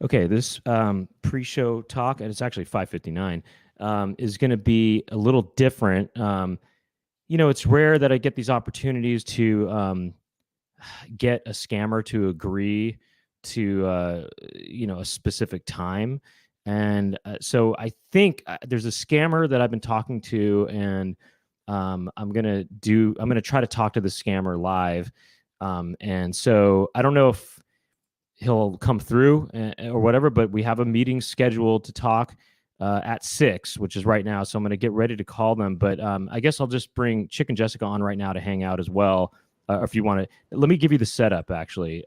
Okay, this pre-show talk, and it's actually 5:59, is going to be a little different. It's rare that I get these opportunities to get a scammer to agree to, a specific time. And so I think there's a scammer that I've been talking to, and I'm going to try to talk to the scammer live. And so I don't know if he'll come through or whatever, but we have a meeting scheduled to talk at 6, which is right now. So I'm going to get ready to call them. But I guess I'll just bring Chicken Jessica on right now to hang out as well. If you want to, let me give you the setup actually.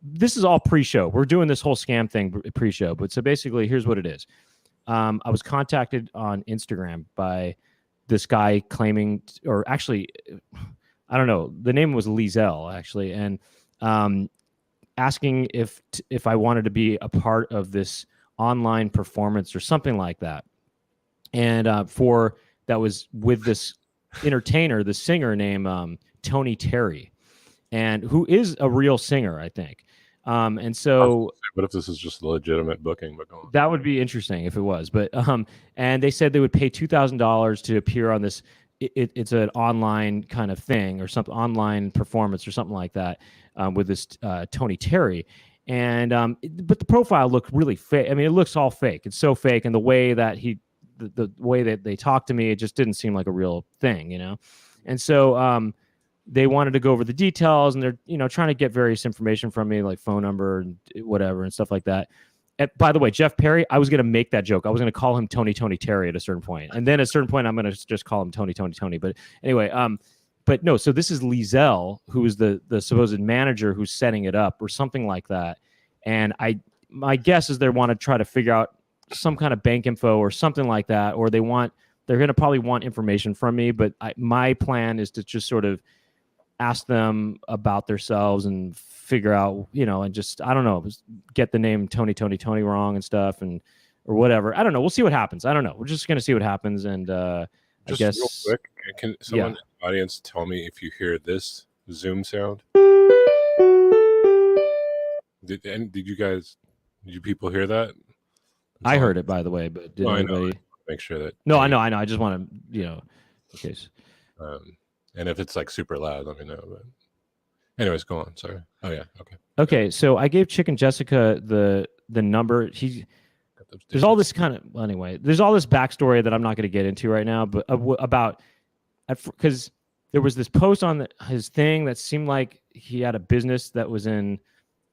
This is all pre-show. We're doing this whole scam thing pre-show. But so basically, here's what it is. I was contacted on Instagram by this guy claiming, or actually, I don't know, the name was Liesel actually. And asking if I wanted to be a part of this online performance or something like that. And that was with this entertainer, the singer named Tony Terry, and who is a real singer, I think. And so what if this is just a legitimate booking? But that would be interesting if it was. But and they said they would pay $2,000 to appear on this. It's an online kind of thing or something, online performance or something like that, with this Tony Terry. And but the profile looked really fake. I mean, it looks all fake. It's so fake, and the way that the way that they talked to me, it just didn't seem like a real thing, And so they wanted to go over the details, and they're trying to get various information from me, like phone number and whatever and stuff like that. And by the way, Jeff Perry, I was going to make that joke. I was going to call him Tony Terry at a certain point, and then at a certain point, I'm going to just call him Tony. But anyway, but no. So this is Liesel, who is the supposed manager who's setting it up, or something like that. And my guess is they want to try to figure out some kind of bank info or something like that, or they're going to probably want information from me. But my plan is to just sort of ask them about themselves and figure out, and just, I don't know, get the name Tony wrong and stuff, or whatever. I don't know. We'll see what happens. I don't know. We're just going to see what happens. And I guess real quick, can someone in the audience tell me if you hear this Zoom sound? Did you people hear that? I heard it, by the way, but did anybody make sure that? No, I know. I just want to, in case. And if it's like super loud, let me know. But anyways, go on. Sorry. Oh yeah. Okay. Okay. So I gave Chicken Jessica the number. There's all this kind of, well, anyway, there's all this backstory that I'm not going to get into right now, but about, because there was this post on his thing that seemed like he had a business that was in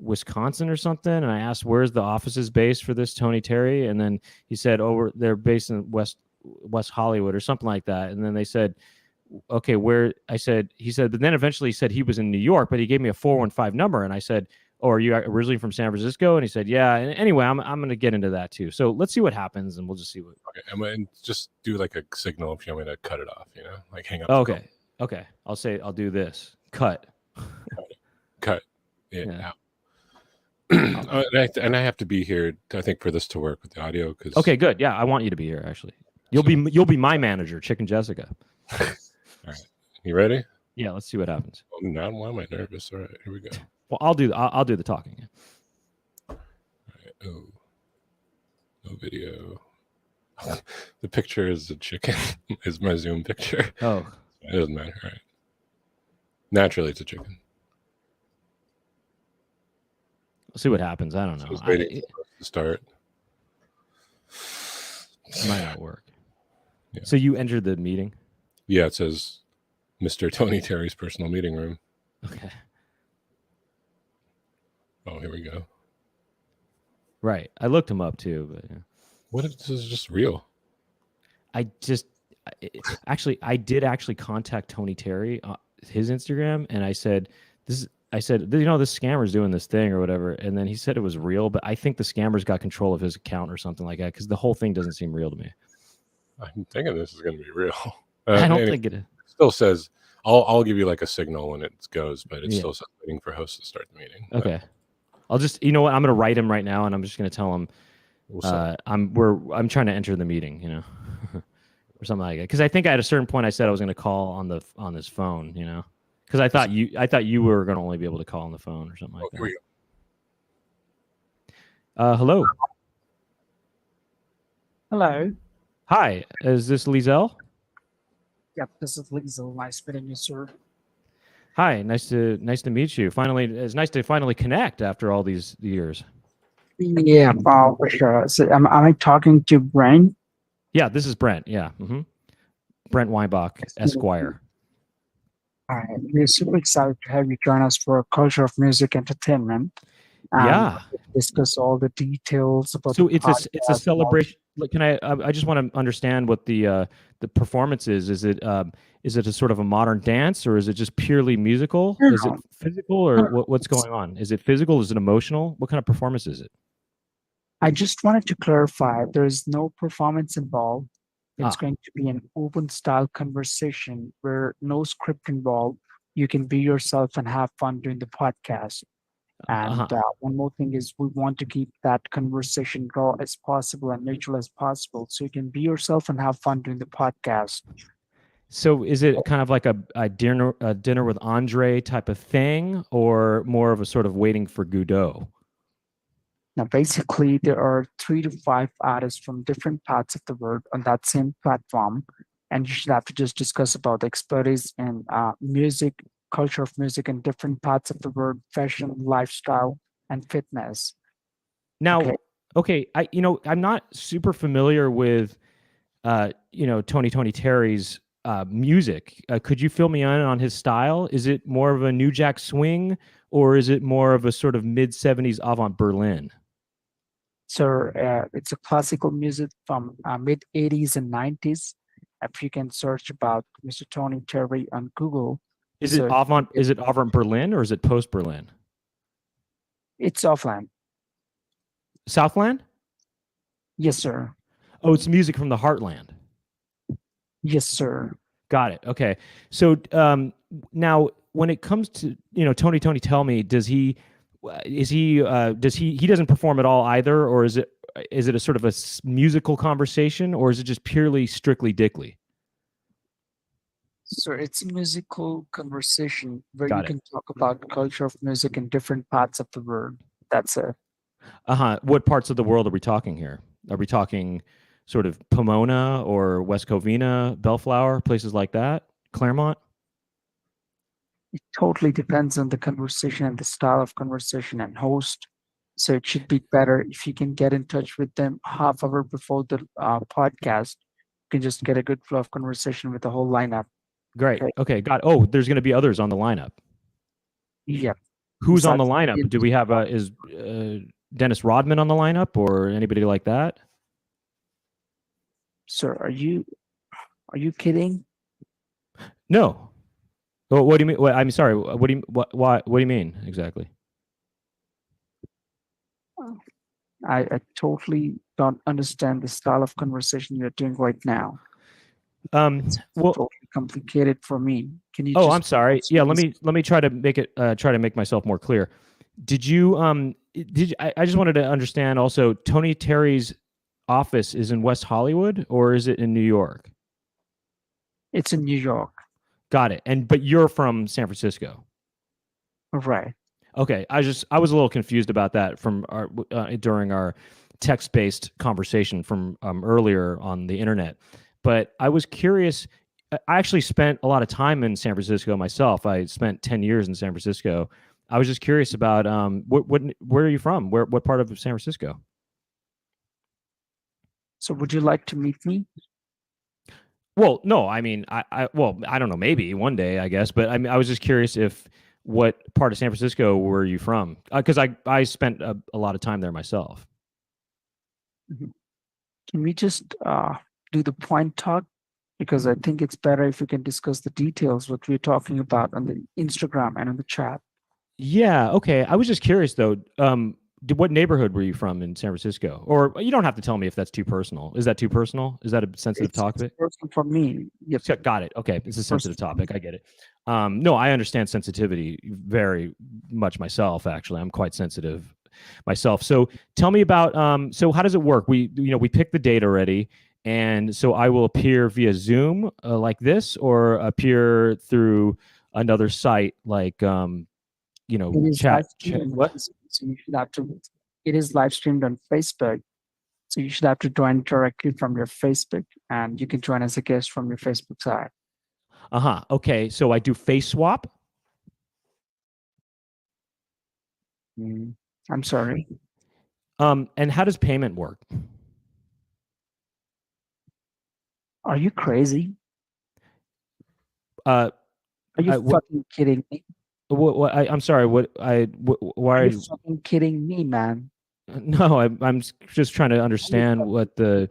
Wisconsin or something. And I asked, where's the offices based for this Tony Terry? And then he said, they're based in West Hollywood or something like that. And then they said, okay, where? He said, but then eventually he said he was in New York, but he gave me a 415 number. And I said, oh, are you originally from San Francisco? And he said, yeah. And anyway, I'm going to get into that too. So let's see what happens, and we'll just see what. Okay, and just do like a signal if you want me to cut it off, like hang up. Okay. I'll do this. Cut. Cut. Yeah. And I have to be here, I think, for this to work with the audio. Okay, good. Yeah, I want you to be here. Actually, you'll be my manager, Chicken Jessica. All right, you ready? Yeah, let's see what happens. Well, now why am I nervous? All right, here we go. Well, I'll do the talking. All right. Oh, no video. The picture is a chicken. Is my Zoom picture? Oh, it doesn't matter. All right. Naturally, it's a chicken. We'll see what happens. I don't know. So waiting to start. It might not work. Yeah. So you entered the meeting? Yeah, it says Mr. Tony Terry's personal meeting room. Okay. Oh, here we go. Right. I looked him up too, but yeah. What if this is just real? I did actually contact Tony Terry, his Instagram, and I said, this scammer's doing this thing or whatever. And then he said it was real, but I think the scammer's got control of his account or something like that, because the whole thing doesn't seem real to me. I'm thinking this is going to be real. I don't think it still says, I'll give you like a signal when it goes, but it still says waiting for hosts to start the meeting. Okay. I'll just, I'm going to write him right now, and I'm just going to tell him I'm trying to enter the meeting, or something like that. Because I think at a certain point I said I was going to call on this phone, because I thought you were going to only be able to call on the phone or something like that. Hello. Hello. Hi. Is this Lizelle? Yep, this is Liesel. Nice meeting you, sir. Hi. Nice to meet you. Finally, it's nice to finally connect after all these years. Yeah, for sure. So am I talking to Brent? Yeah, this is Brent. Yeah. Brent Weinbach, Esquire. All right. We're super excited to have you join us for a culture of music entertainment and Yeah. discuss all the details about the So it's a podcast. And all. celebration. Like, can I just want to understand what the performance is. Is it a sort of a modern dance, or is it just purely musical? Is it No, physical, or no, what's going on? Is it physical? Is it emotional? What kind of performance is it? I just wanted to clarify there is no performance involved. It's Ah. going to be an open style conversation where no script involved. You can be yourself and have fun during the podcast. And Uh-huh. one more thing is we want to keep that conversation raw as possible and natural as possible. So you can be yourself and have fun during the podcast. So is it kind of like a dinner with Andre type of thing, or more of a sort of waiting for Godot? Now, basically, there are 3 to 5 artists from different parts of the world on that same platform. And you should have to just discuss about the expertise in music, culture of music in different parts of the world, fashion, lifestyle, and fitness. Now, Okay. okay, I'm not super familiar with Tony Terry's music. Could you fill me in on his style? Is it more of a New Jack Swing, or is it more of a sort of mid-70s avant Berlin? So it's a classical music from mid 80s and 90s. If you can search about Mr. Tony Terry on Google, Is it so avant is it avant Berlin, or is it post Berlin? it's offline. Southland? Yes, sir. Oh, it's music from the heartland. Yes, sir. Got it. Okay. So now, when it comes to Tony, tell me, does he doesn't perform at all either, or is it a sort of a musical conversation, or is it just purely strictly dickly? So it's a musical conversation where you Got it. can talk about culture of music in different parts of the world. That's it. What parts of the world are we talking here? Are we talking sort of Pomona or West Covina, Bellflower, places like that, Claremont? It totally depends on the conversation and the style of conversation and host. So it should be better if you can get in touch with them half hour before the podcast. You can just get a good flow of conversation with the whole lineup. Great. Okay. Okay. Got. Oh, there's going to be others on the lineup. Yep. Who's on the Besides, lineup? Do we have is Dennis Rodman on the lineup, or anybody like that? sir, are you kidding? No. Well, what do you mean? I'm sorry. What do you what do you mean exactly? I totally don't understand the style of conversation you're doing right now. It's Well, totally complicated for me. Can you oh, I'm just sorry. Yeah, let me try to make myself more clear. I just wanted to understand also, Tony Terry's office is in West Hollywood, or is it in New York? It's in New York. Got it. But you're from San Francisco. Right. Okay, I was a little confused about that from during our text-based conversation from earlier on the internet. But I was curious. I actually spent a lot of time in San Francisco myself. I spent 10 years in San Francisco. I was just curious about where are you from? What part of San Francisco? So would you like to meet me? Well, no, I mean, I don't know, maybe one day, I guess. But I mean, I was just curious if what part of San Francisco were you from? Because I spent a lot of time there myself. Mhm. Can we just do the point talk? Because I think it's better if we can discuss the details, what we're talking about on the Instagram and on the chat. Yeah. Okay. I was just curious though. What neighborhood were you from in San Francisco? Or you don't have to tell me if that's too personal. Is that too personal? Is that a sensitive It's topic? personal for me. Yep. Got it. Okay, it's a Personal sensitive for me. topic. I get it. No, I understand sensitivity very much myself. Actually, I'm quite sensitive myself. So tell me about. So how does it work? We pick the date already, and so I will appear via Zoom like this, or appear through another site like It is live chat. streaming. What? So you should have to. It is live streamed on Facebook. So you should have to join directly from your Facebook, and you can join as a guest from your Facebook side. Okay, so I do face swap. I'm sorry. And how does payment work? Are you crazy? Uh, Are you fucking kidding me? I'm sorry. Why Are you fucking kidding me, man? No, I'm just trying to understand what the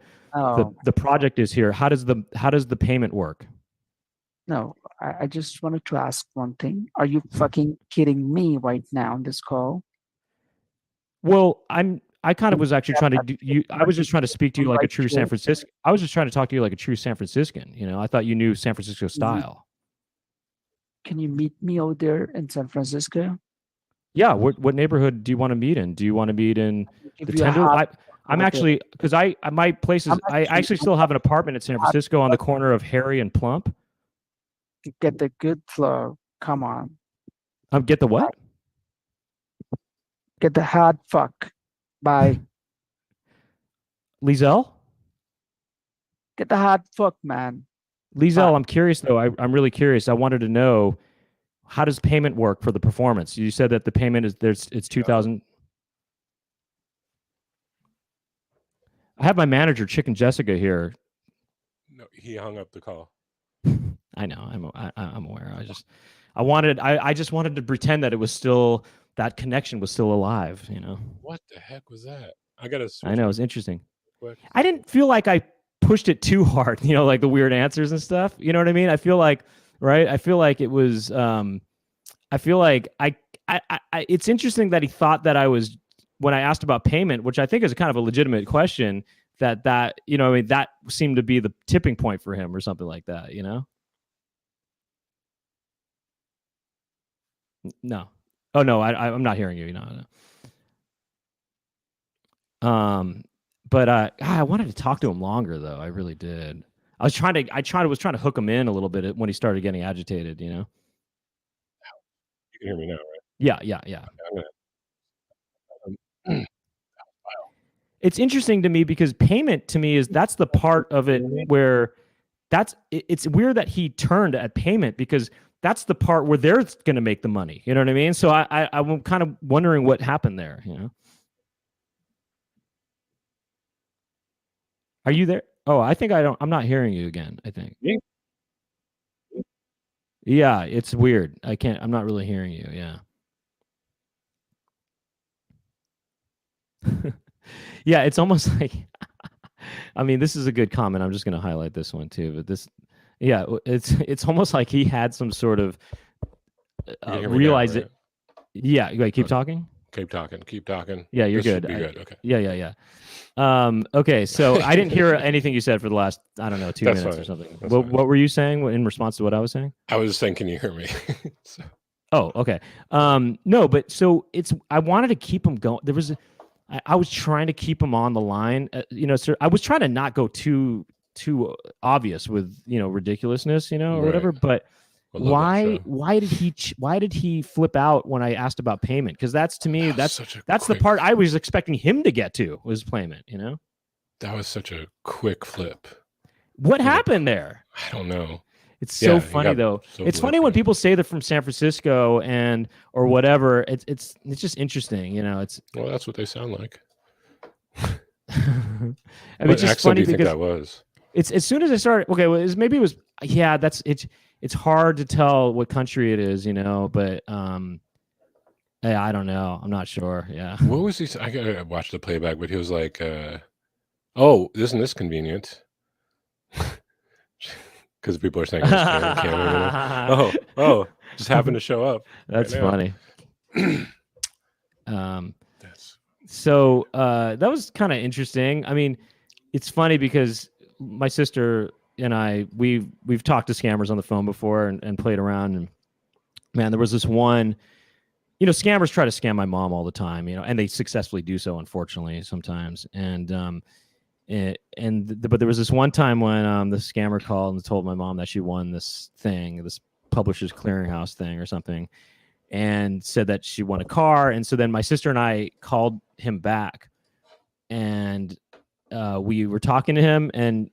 project is here. How does the payment work? No, I just wanted to ask one thing. Are you fucking kidding me right now on this call? Well, I kind of was actually trying to do you. I was just trying to speak to you like a true San Francisco. I was just trying to talk to you like a true San Franciscan. You know, I thought you knew San Francisco style. Can you meet me out there in San Francisco? Yeah. What neighborhood do you want to meet in? Do you want to meet in the Tender? I'm actually because my place is I actually still have an apartment in San Francisco on the corner of Harry and Plump. Get the good flow. Come on. Get the what? Get the hard fuck. Bye. Liesel? Get the hard fuck, man. Liesel, I'm curious though. I'm really curious. I wanted to know, how does payment work for the performance? You said that the payment is it's 2,000. I have my manager, Chicken Jessica, here. No, he hung up the call. I know. I'm aware. I just wanted to pretend that it was still, that connection was still alive. You know. What the heck was that? I gotta. I know, it was interesting. Quick. I didn't feel like I pushed it too hard. You know, like the weird answers and stuff. You know what I mean? I feel like, right? I feel like it was. I feel like I. It's interesting that he thought that I was, when I asked about payment, which I think is kind of a legitimate question. That you know, I mean, that seemed to be the tipping point for him or something like that. You know. No. Oh no, I'm not hearing you. No. But I wanted to talk to him longer though. I really did. I was trying to hook him in a little bit when he started getting agitated. You know. You can hear me now, right? Yeah. Okay, It's interesting to me because payment to me that's the part of it where it's weird that he turned at payment, because that's the part where they're going to make the money. You know what I mean? So I'm kind of wondering what happened there. You know. Are you there? Oh, I think I'm not hearing you again, I think. Yeah, it's weird. I'm not really hearing you. Yeah. Yeah, it's almost like, I mean, this is a good comment. I'm just going to highlight this one too, but it's almost like he had some sort of realize it. Yeah. Wait, keep talking. Keep talking. Yeah, you're good. Okay. Yeah. Okay, so I didn't hear anything you said for the last, I don't know, 2 minutes or something. What were you saying in response to what I was saying? I was saying, can you hear me? So. Oh, okay. No, but so I wanted to keep him going. I was trying to keep him on the line. You know, so I was trying to not go too obvious with, you know, ridiculousness, you know, or whatever. But why did he flip out when I asked about payment? Because that's, to me, that's the part I was expecting him to get to, was payment. You know, that was such a quick flip. What happened there? I don't know. It's so funny though. It's funny when people say they're from San Francisco or whatever. It's just interesting, you know. Well, that's what they sound like. I mean, it's just funny because that was. It's as soon as I started. Okay, well, that's it. It's hard to tell what country it is, you know. But I don't know. I'm not sure. Yeah. What was he? I gotta watch the playback, but he was like, "Oh, isn't this convenient?" Because people are saying, "Oh, just happened to show up." That's funny. So that was kind of interesting. I mean, it's funny because my sister and I, we've talked to scammers on the phone before and played around. And man, there was this one. You know, scammers try to scam my mom all the time. You know, and they successfully do so, unfortunately, sometimes. But there was this one time when the scammer called and told my mom that she won this thing, this Publishers Clearinghouse thing or something, and said that she won a car. And so then my sister and I called him back, and we were talking to him, and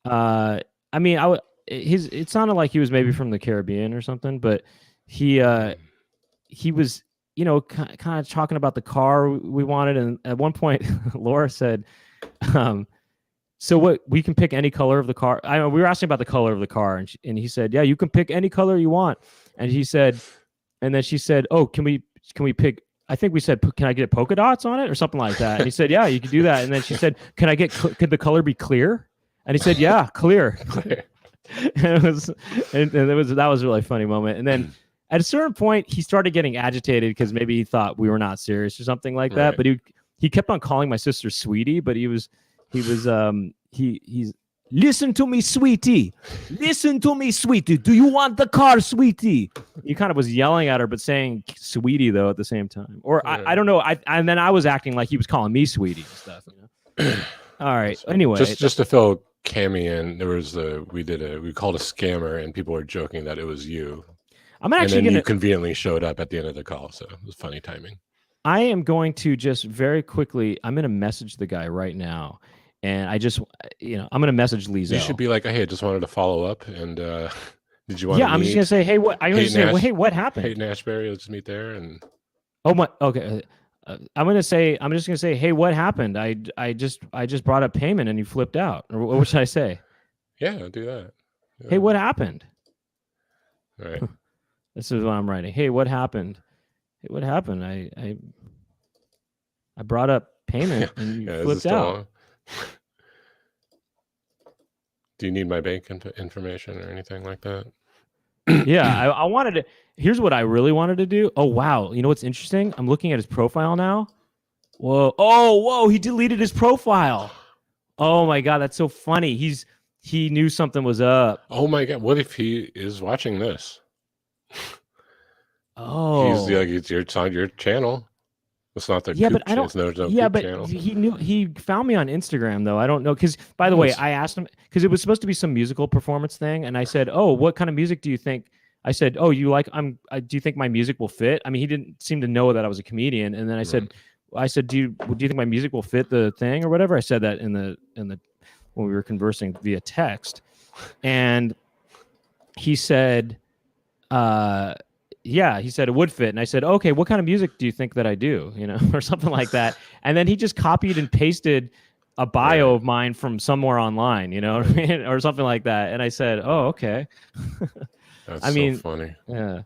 I mean, it sounded like he was maybe from the Caribbean or something, but he was, you know, kind of talking about the car we wanted, and at one point, Laura said, "So what? We can pick any color of the car." I know we were asking about the color of the car, and he said, "Yeah, you can pick any color you want." And he said, and then she said, "Oh, can we pick?" I think we said, "Can I get polka dots on it or something like that?" And he said, "Yeah, you can do that." And then she said, could the color be clear?" And he said, "Yeah, clear." And that was a really funny moment. And then at a certain point, he started getting agitated because maybe he thought we were not serious or something like that. But he kept on calling my sister sweetie, but he's listen to me, sweetie. Listen to me, sweetie. Do you want the car, sweetie? He kind of was yelling at her, but saying sweetie though at the same time. Or I don't know. And then I was acting like he was calling me sweetie and stuff. You know? All right. Anyway, just to fill Cammy in, there was we called a scammer, and people were joking that it was you. I'm actually and then you conveniently showed up at the end of the call, so it was funny timing. I am going to just very quickly. I'm going to message the guy right now. And I just, you know, I'm going to message Lisa. You should be like, hey, I just wanted to follow up. And did you want to meet? I'm just going to say, hey, what? I'm going to say, well, hey, what happened? Hey, Nashberry, let's meet there. And oh my, okay. I'm just going to say, hey, what happened? I just brought up payment and you flipped out. Or what should I say? Yeah, do that. Yeah. Hey, what happened? All right. This is what I'm writing. Hey, what happened? Hey, what happened? I brought up payment and you flipped out. Do you need my bank information or anything like that? Yeah, I wanted to. Here's what I really wanted to do. Oh, wow. You know what's interesting? I'm looking at his profile now. Whoa. Oh, whoa. He deleted his profile. Oh, my God. That's so funny. He knew something was up. Oh, my God. What if he is watching this? Oh. It's on your channel. It's not the yeah, Coop but I don't. no yeah, Coop but channel. he found me on Instagram though. I don't know because by the way, I asked him because it was supposed to be some musical performance thing, and I said, "Oh, what kind of music do you think?" I said, "Oh, you like do you think my music will fit?" I mean, he didn't seem to know that I was a comedian, and then I said, "Do you think my music will fit the thing or whatever?" I said that in the when we were conversing via text, and he said, yeah, he said it would fit. And I said, okay, what kind of music do you think that I do? You know, or something like that. And then he just copied and pasted a bio of mine from somewhere online, you know, or something like that. And I said, oh, okay. That's so funny. Yeah.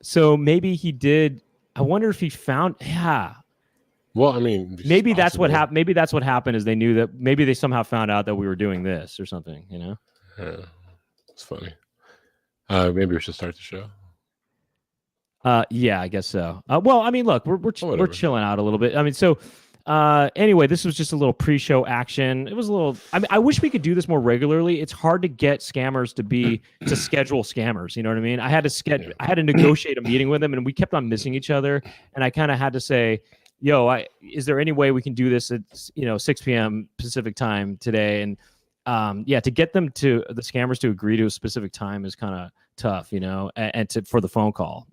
So maybe he did. I wonder if he found, yeah. Well, I mean, maybe that's what happened. Maybe that's what happened is they knew that maybe they somehow found out that we were doing this or something, you know? Yeah. It's funny. Maybe we should start the show. Yeah, I guess so. Well, I mean, look, we're chilling out a little bit. I mean, so anyway, this was just a little pre-show action. It was a little. I mean, I wish we could do this more regularly. It's hard to get scammers to schedule scammers. You know what I mean? I had to negotiate a meeting with them, and we kept on missing each other. And I kind of had to say, "Yo, is there any way we can do this at 6 p.m. Pacific time today?" And yeah, to get the scammers to agree to a specific time is kind of tough, and for the phone call,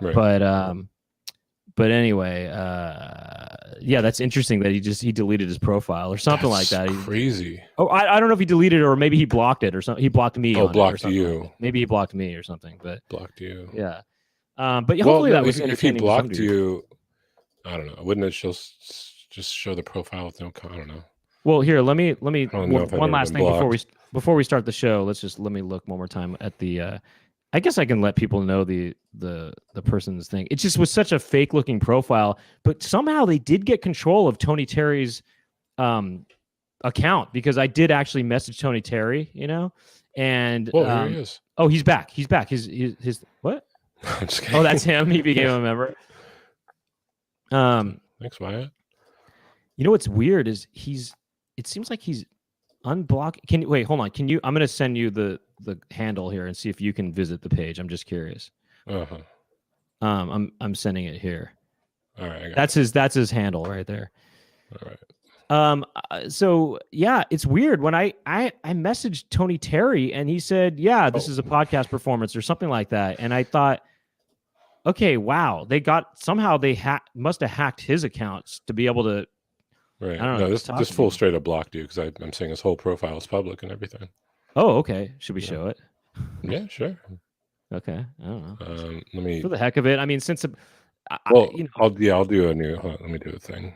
right. But anyway, yeah, that's interesting that he deleted his profile or something like that. Crazy. Oh, I don't know if he deleted it or maybe he blocked it or something. He blocked me. Oh, blocked you. Like maybe he blocked me or something. But blocked you. Yeah. But hopefully that was if he blocked you. I don't know. Wouldn't it just show the profile with no? I don't know. Well, here, let me one last thing before we start the show. Let me look one more time at the. I guess I can let people know the person's thing. It just was such a fake looking profile, but somehow they did get control of Tony Terry's account because I did actually message Tony Terry, and here he is. Oh, he's back. He's back. His what? I'm just kidding. Oh, that's him. He became a member. Thanks, Wyatt. You know what's weird is it seems like he's unblocked. Wait, hold on. I'm going to send you the handle here and see if you can visit the page. I'm just curious. Uh-huh. I'm sending it here. All right. That's his handle right there. All right. So yeah, it's weird when I messaged Tony Terry and he said, yeah, this is a podcast performance or something like that. And I thought, okay, wow, they got somehow they must have hacked his accounts to be able to. Right. I don't No, know. this talk this to full people. straight up blocked you because I'm saying his whole profile is public and everything. Oh, okay. Should we Yeah. show it? Yeah, sure. Okay, I don't know. Let me. For the heck of it, I mean, since Well, you know, I'll do a new. Let me do a thing.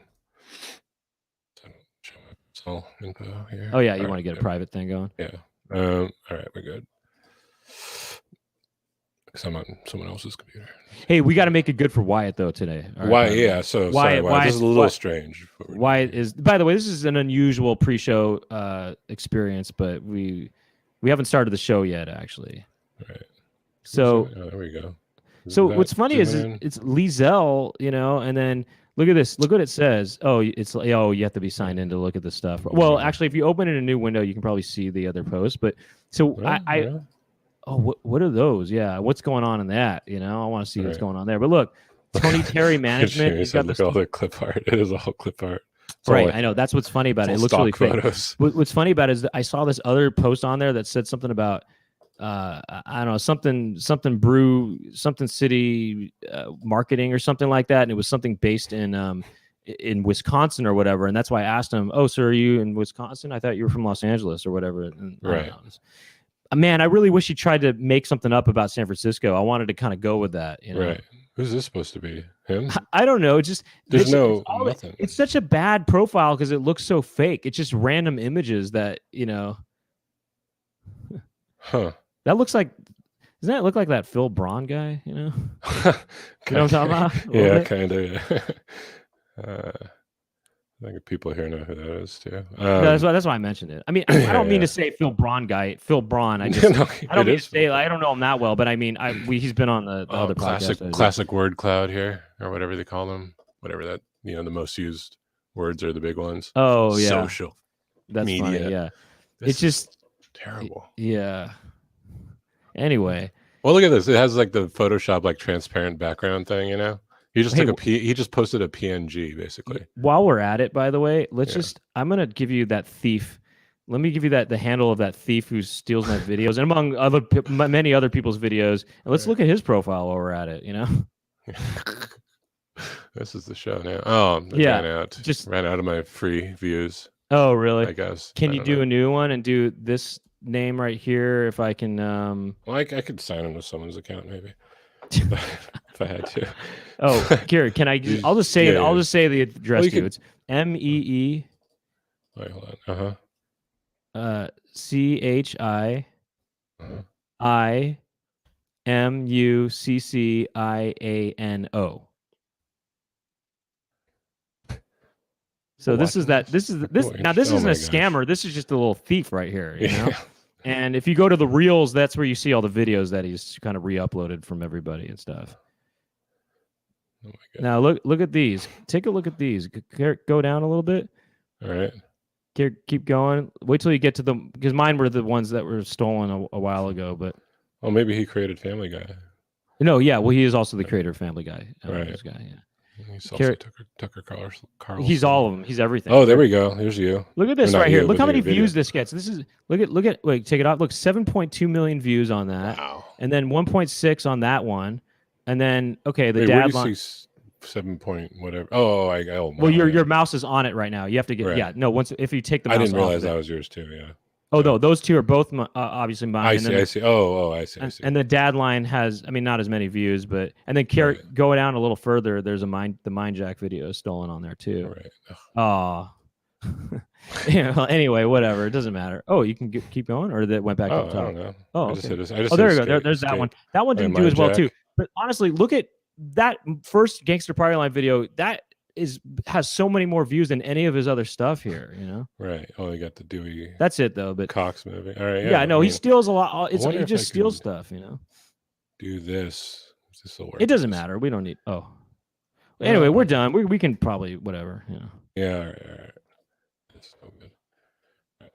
So, show my personal info here. oh yeah, All you right, want to get a good. private thing going? Yeah. All right, we're good. Because I'm on someone else's computer. Hey, we got to make it good for Wyatt though today. All right, Why? by the way. Yeah. So sorry, Wyatt. This is a little strange. what we're Wyatt doing is. By the way, this is an unusual pre-show experience, but we haven't started the show yet, actually. here. Right. So Oh, there we go. So Is what's that funny is zooming in? it's Lizelle, you know, and then look at this. Look what it says. Oh, it's you have to be signed in to look at the stuff. Well, Yeah. actually, if you open in a new window, you can probably see the other posts. But so Right, yeah. oh, what are those? Yeah, what's going on in that? You know, I want to see what's Right. going on there. But look, Tony Terry Management. He He's said, got look this, at all the clip art. It is all clip art. It's right. all, I know that's what's funny about it. It all looks really stock fake. photos. What's funny about it is that I saw this other post on there that said something about I don't know, something brew, something city marketing or something like that, and it was something based in Wisconsin or whatever, and that's why I asked him, oh, so are you in Wisconsin? I thought you were from Los Angeles or whatever. And I don't Right. know. Man, I really wish he tried to make something up about San Francisco. I wanted to kind of go with that, you know? Right. Who's this supposed to be? Him? I don't know. Just There's nothing. It's such a bad profile because it looks so fake. It's just random images that, you know. Huh. That looks like, doesn't that look like that Phil Braun guy? You know, you know what I'm talking about? Yeah, kind of. Yeah. I think people here know who that is too. That's why I mentioned it. I mean, I don't mean to say Phil Braun guy, Phil Braun. I just, no, I don't mean to is say, I don't know him that well, but I mean, he's been on the other podcast. Classic word cloud here, or whatever they call them. Whatever that, you know, the most used words are the big ones. Oh yeah, social. That's media. funny. Yeah, This it's just terrible. Yeah. Anyway, well, look at this. It has like the Photoshop like transparent background thing. You know, he just he just posted a PNG basically. While we're at it, by the way, I'm gonna give you that thief. Let me give you the handle of that thief who steals my videos, and among many other people's videos. And let's look at his profile while we're at it. You know. This is the show now. Oh, yeah. Ran out of my free views. Oh, really? I guess. Can you do a new one and do this name right here? If I can. Well, I could sign into someone's account maybe. if I had to. Oh, Gary, can I? I'll just say I'll just say the address to you. It's MEE. Wait, hold on. CHIIMUCCIANO. So this isn't a scammer. This is just a little thief right here, you know. And if you go to the Reels, that's where you see all the videos that he's kind of re-uploaded from everybody and stuff. Oh my God. Now look at these. Take a look at these. Go down a little bit. All right. Keep going. Wait till you get to them, because mine were the ones that were stolen a while ago. But maybe he created Family Guy. No, yeah. Well, he is also the creator of Family Guy. Right. This guy, yeah. He's also Tucker Carlson. He's all of them. He's everything. Oh, there we go. Here's you. Look at this right here. Look how many views this gets. This is look at wait, take it off. Look, 7.2 million views on that. Wow. And then 1.6 on that one. And then the wait, dad line. 7 point whatever. Oh, well, your mouse is on it right now. You have to get if you take the mouse I didn't realize off that was yours too. Yeah. Oh no, those two are both obviously mine. I see. Oh, I see. And the dad line has, not as many views, but then go down a little further. There's the Mind Jack video stolen on there too. Right. Oh. Well, anyway, whatever. It doesn't matter. Oh, you can keep going, or that went back to the top. I don't know. Oh, okay. There you go. There's that one. That one didn't do as well too. But honestly, look at that first Gangster Party Line video. That has so many more views than any of his other stuff here, you know. Right. Oh, he got the Dewey. That's it though. But Cox movie. All right. Yeah. No, he steals a lot. He just steals stuff, you know. Do this. This will work. It doesn't matter. We don't need. Oh. Anyway, we're done. We can probably whatever. You know. Yeah. All right. That's so good. Right.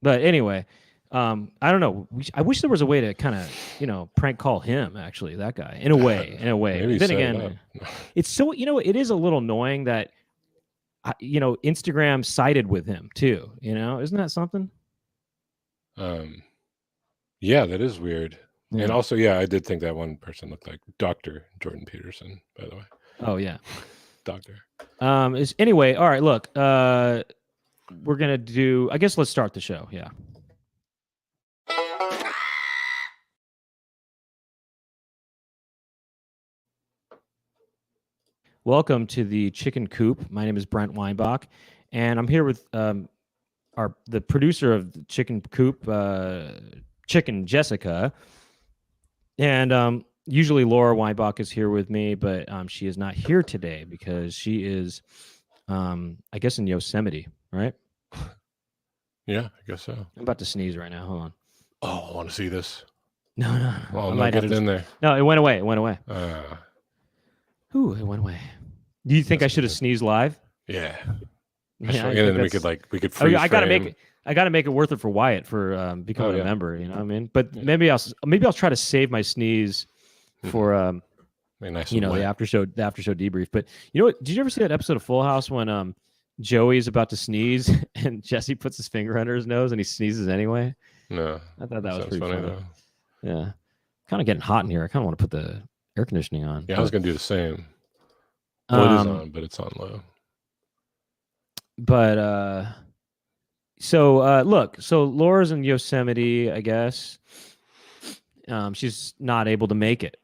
But anyway, I don't know. I wish there was a way to kind of prank call him. Actually, that guy in a way. Maybe then again, it's so it is a little annoying that Instagram sided with him too. Isn't that something? Yeah, that is weird. Yeah. And also, yeah, I did think that one person looked like Dr. Jordan Peterson, by the way. Oh yeah. Doctor. Anyway, all right, look, we're gonna do, I guess let's start the show. Yeah. Welcome to the Chicken Coop. My name is Brent Weinbach, and I'm here with the producer of the Chicken Coop, Chicken Jessica, and usually Laura Weinbach is here with me, but she is not here today because she is, I guess, in Yosemite, right? Yeah, I guess so. I'm about to sneeze right now. Hold on. Oh, I want to see this. No. Oh, I no, might get have it to- in there. No, it went away. It went away. Uh, Ooh, it went away. Do you think I That's should have good. sneezed live? yeah. Yeah, And I then think we that's- could we could I, freeze mean, I gotta frame. make it. I gotta make it worth it for Wyatt for becoming yeah. a member. You know what I mean? But Yeah. maybe I'll try to save my sneeze for Make it nice you and know wet. the after show debrief. But you know what? Did you ever see that episode of Full House when Joey's about to sneeze and Jesse puts his finger under his nose and he sneezes anyway? No. I thought that was Sounds pretty funny. though. Yeah, kind of getting hot in here. I kind of want to put the air conditioning on. Yeah, I was but, gonna do the same. Well, it is um, on, but it's on low. But so look, so Laura's in Yosemite, I guess. She's not able to make it.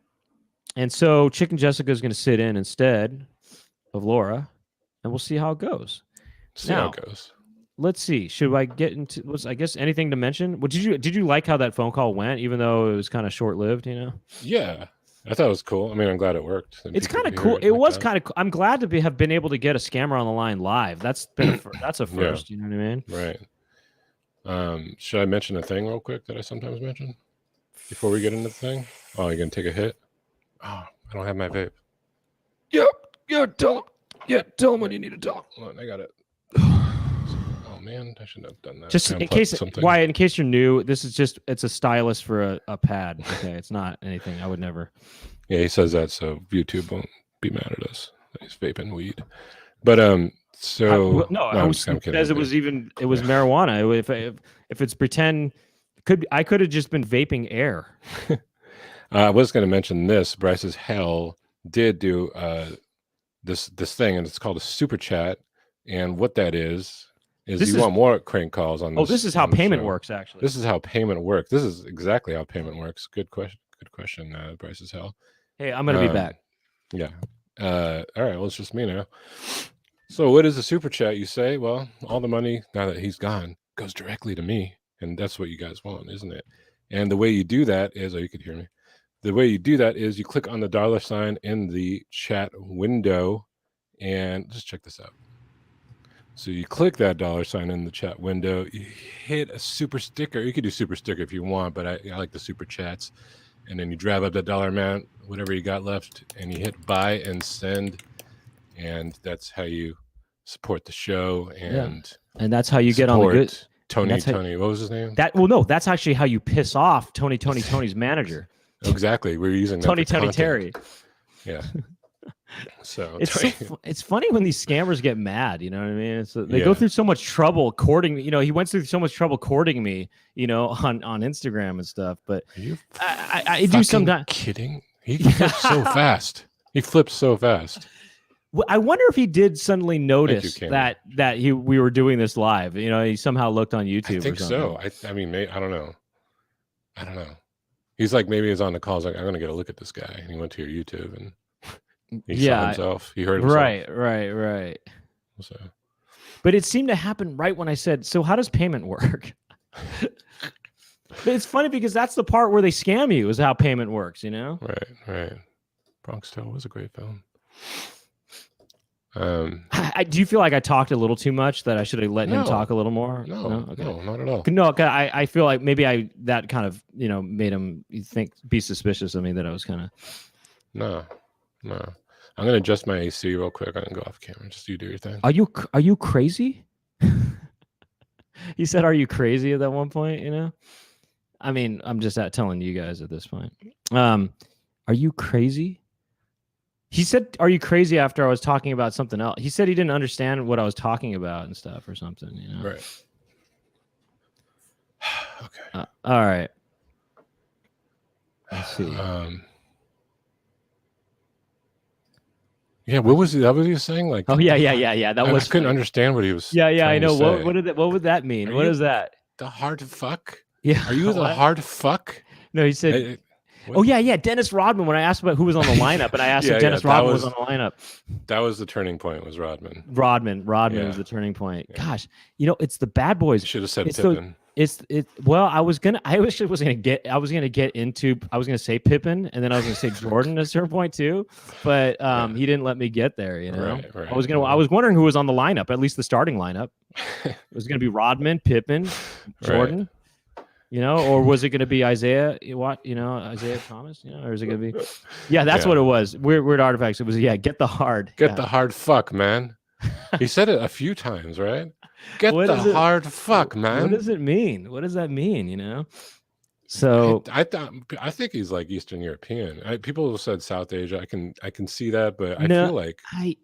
And so Chicken Jessica is going to sit in instead of Laura, and we'll see how it goes. See how it goes. Let's see. Should I get into I guess anything to mention? Well, did you like how that phone call went, even though it was kind of short lived, you know? Yeah. I thought it was cool. I mean, I'm glad it worked. And It's people kind of could hear cool. It like was that. kind of. I'm glad to have been able to get a scammer on the line live. That's been that's a first. You know what I mean? Right. Should I mention a thing real quick that I sometimes mention before we get into the thing? Oh, you're gonna take a hit? Oh, I don't have my vape. Yeah. Tell him when you need to talk. Hold on, I got it. Oh man, I shouldn't have done that. Just I in unplugged case, something. Wyatt, in case you're new, this is just it's a stylus for a pad. Okay, it's not anything. I would never. Yeah, he says that so YouTube won't be mad at us that he's vaping weed. But so I was I'm kidding. because it was marijuana. If it's pretend, I could have just been vaping air. I was going to mention this. Bryce's Hell did do this thing, and it's called a super chat. And what that is you want more crank calls on this. Oh, this is how on the payment show. works, actually. This is how payment works. This is exactly how payment works. Good question, Bryce's Hell. Hey, I'm gonna be back. Yeah. All right. Well, it's just me now. So, what is a super chat? You say, well, all the money now that he's gone goes directly to me, and that's what you guys want, isn't it? And the way you do that is, you could hear me. The way you do that is you click on the $ in the chat window, and just check this out. So you click that $ in the chat window, you hit a super sticker. You could do super sticker if you want, but I like the super chats. And then you drive up that dollar amount, whatever you got left, and you hit buy and send. And that's how you support the show. And that's how you get on the good. Tony, what was his name? No, that's actually how you piss off Tony's manager. Exactly. We're using that Tony for content. Terry. Yeah. So it's funny when these scammers get mad. You know what I mean? They go through so much trouble courting me. You know, he went through so much trouble courting me. You know, on Instagram and stuff. But I do sometimes. Kidding? He flipped so fast. I wonder if he did suddenly notice that we were doing this live. You know, he somehow looked on YouTube. I think or something. so. I mean, I don't know. He's like, maybe he's on the calls. Like, I'm gonna get a look at this guy. And he went to your YouTube and he saw himself. He heard himself. Right. So, but it seemed to happen right when I said, "So how does payment work?" But it's funny because that's the part where they scam you. Is how payment works. You know? Right. Bronx Tale was a great film. Do you feel like I talked a little too much? That I should have let him talk a little more? No, not at all. No, I feel like maybe that kind of made him be suspicious of me that I was kind of. No. I'm gonna adjust my AC real quick. I'm gonna go off camera. Just you do your thing. Are you crazy? He said, "Are you crazy?" At that one point, I mean, I'm just telling you guys at this point. Are you crazy? He said, "Are you crazy?" After I was talking about something else. He said he didn't understand what I was talking about and stuff or something. Right. Okay. All right. Let's see. Yeah, what was that? What was he saying? Like, Oh yeah. That was I couldn't funny. understand what he was. Yeah, I trying know. To say. What would that mean? Are What you is that? the hard fuck? Yeah. Are you the what? hard fuck? No, he said. Oh yeah. Dennis Rodman. When I asked about who was on the lineup, and I asked if Dennis Rodman was on the lineup. That was the turning point. Was Rodman? Rodman was the turning point. Yeah. Gosh, it's the bad boys. You should have said Pippen. Well, I was gonna say Pippen, and then I was gonna say Jordan at a certain point too, but he didn't let me get there. Right. I was wondering who was on the lineup, at least the starting lineup. It was gonna be Rodman, Pippen, Jordan. Or was it going to be Isaiah? Isaiah Thomas? Or is it going to be? Yeah, that's what it was. Weird artifacts. It was get the hard. Get the hard fuck, man. He said it a few times, right? Get the hard fuck, man. What does it mean? What does that mean? So I think he's like Eastern European. People have said South Asia. I can see that, but I feel like I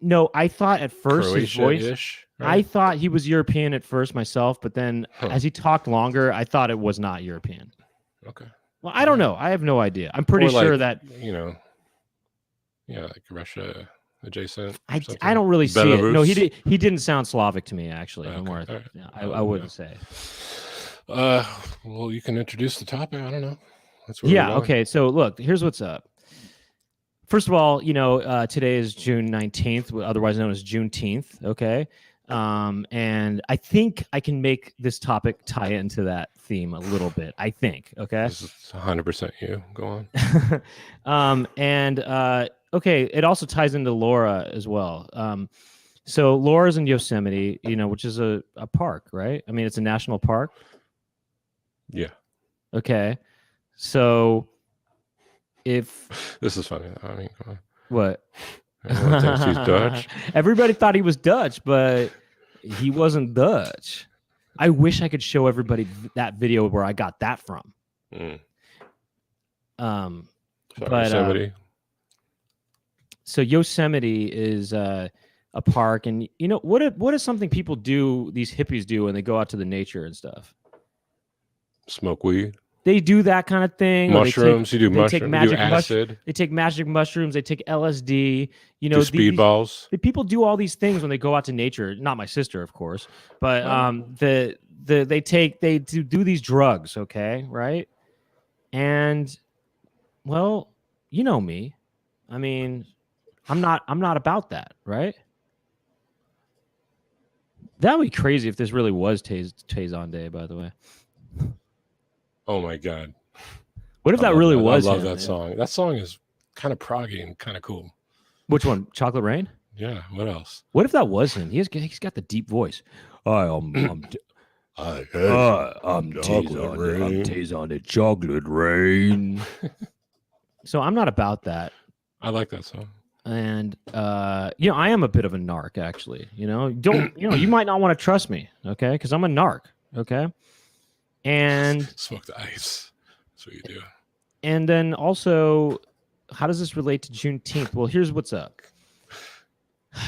thought at first his voice. Right? I thought he was European at first myself, but then as he talked longer, I thought it was not European. Okay. Well, I don't know. I have no idea. I'm pretty sure that like Russia adjacent. I don't really see it. No, he didn't sound Slavic to me actually. Okay. I wouldn't say. Well, you can introduce the topic. I don't know. Okay. So look, here's what's up. First of all, today is June 19th, otherwise known as Juneteenth. Okay. And I think I can make this topic tie into that theme a little bit. I think. Okay. This is 100% you. Go on. Okay. It also ties into Laura as well. So Laura's in Yosemite, which is a park, right? I mean, it's a national park. Yeah. Okay. So if this is funny, I mean, come on. What? Everyone thinks he's Dutch. Everybody thought he was Dutch, but he wasn't Dutch. I wish I could show everybody that video where I got that from. Yosemite. So Yosemite is a park, and what is something people do? These hippies do when they go out to the nature and stuff. Smoke weed. They do that kind of thing. Mushrooms. You do mushrooms. You do acid. They take magic mushrooms. They take LSD. Do speedballs. People do all these things when they go out to nature. Not my sister, of course, but they do these drugs. Okay, right? And well, you know me. I mean, I'm not about that, right? That would be crazy if this really was Tazon Day, by the way. Oh my God. What if that really was? I love that song. That song is kind of proggy and kind of cool. Which one? Chocolate Rain? Yeah. What else? What if that was him? He's got the deep voice. I'm Tazon the Chocolate Rain. So I'm not about that. I like that song. And I am a bit of a narc, actually. You might not want to trust me, okay? Because I'm a narc, okay? And smoke the ice. That's what you do. And then also, how does this relate to Juneteenth? Well, here's what's up.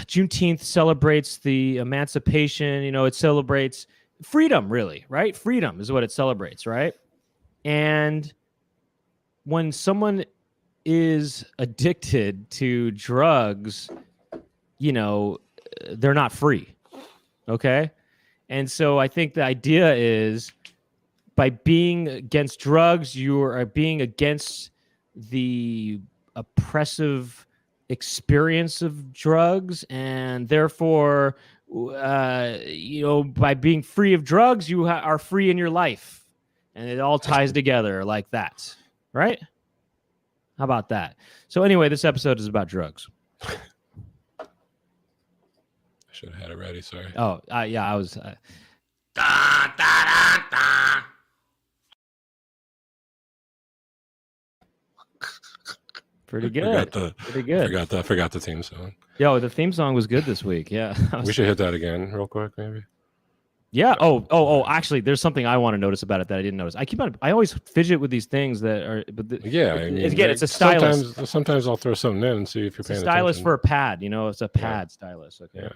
Juneteenth celebrates the emancipation. It celebrates freedom, really, right? Freedom is what it celebrates, right? And when someone is addicted to drugs, they're not free, okay? And so I think the idea is, by being against drugs, you are being against the oppressive experience of drugs, and therefore, by being free of drugs, you are free in your life, and it all ties together like that, right? How about that? So anyway, this episode is about drugs. I should have had it ready. Sorry. Oh, yeah, I was. Pretty good. Pretty good. I forgot the theme song. Yo, the theme song was good this week. Yeah. We should hit that again real quick, maybe. Yeah. Oh. Actually, there's something I want to notice about it that I didn't notice. I always fidget with these things that are. Again, it's a stylus. Sometimes I'll throw something in and see if you're paying attention. Stylus for a pad. It's a pad stylus. Okay.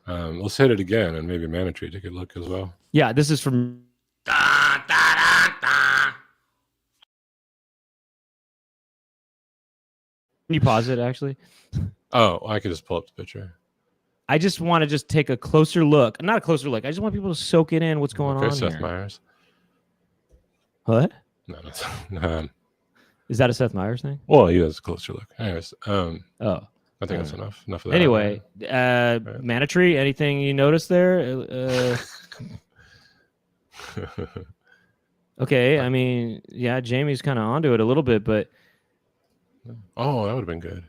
Yeah. Let's hit it again, and maybe Manitree take a look as well. Yeah. This is from. you pause it actually? Oh, I could just pull up the picture. I just want to just take a closer look. Not a closer look. I just want people to soak it in. What's going on Seth here? Meyers. What? No, no. Is that a Seth Meyers thing? Well, he has a closer look. Anyways, Oh, I think that's enough. Enough of that. anyway, Right. Mana Tree, anything you noticed there? Okay, I mean, yeah, Jamie's kind of onto it a little bit, but Oh, that would have been good.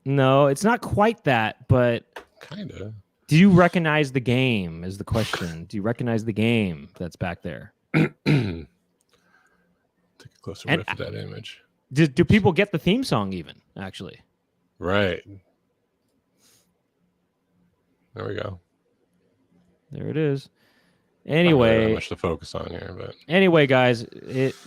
no, it's not quite that. But Kind of. do you recognize the game? Is the question. Do you recognize the game that's back there? Take a closer And whiff of that image. Do people get the theme song even? Actually, Right. There we go. there it is. Not really that Anyway, much to focus on here, but anyway, guys,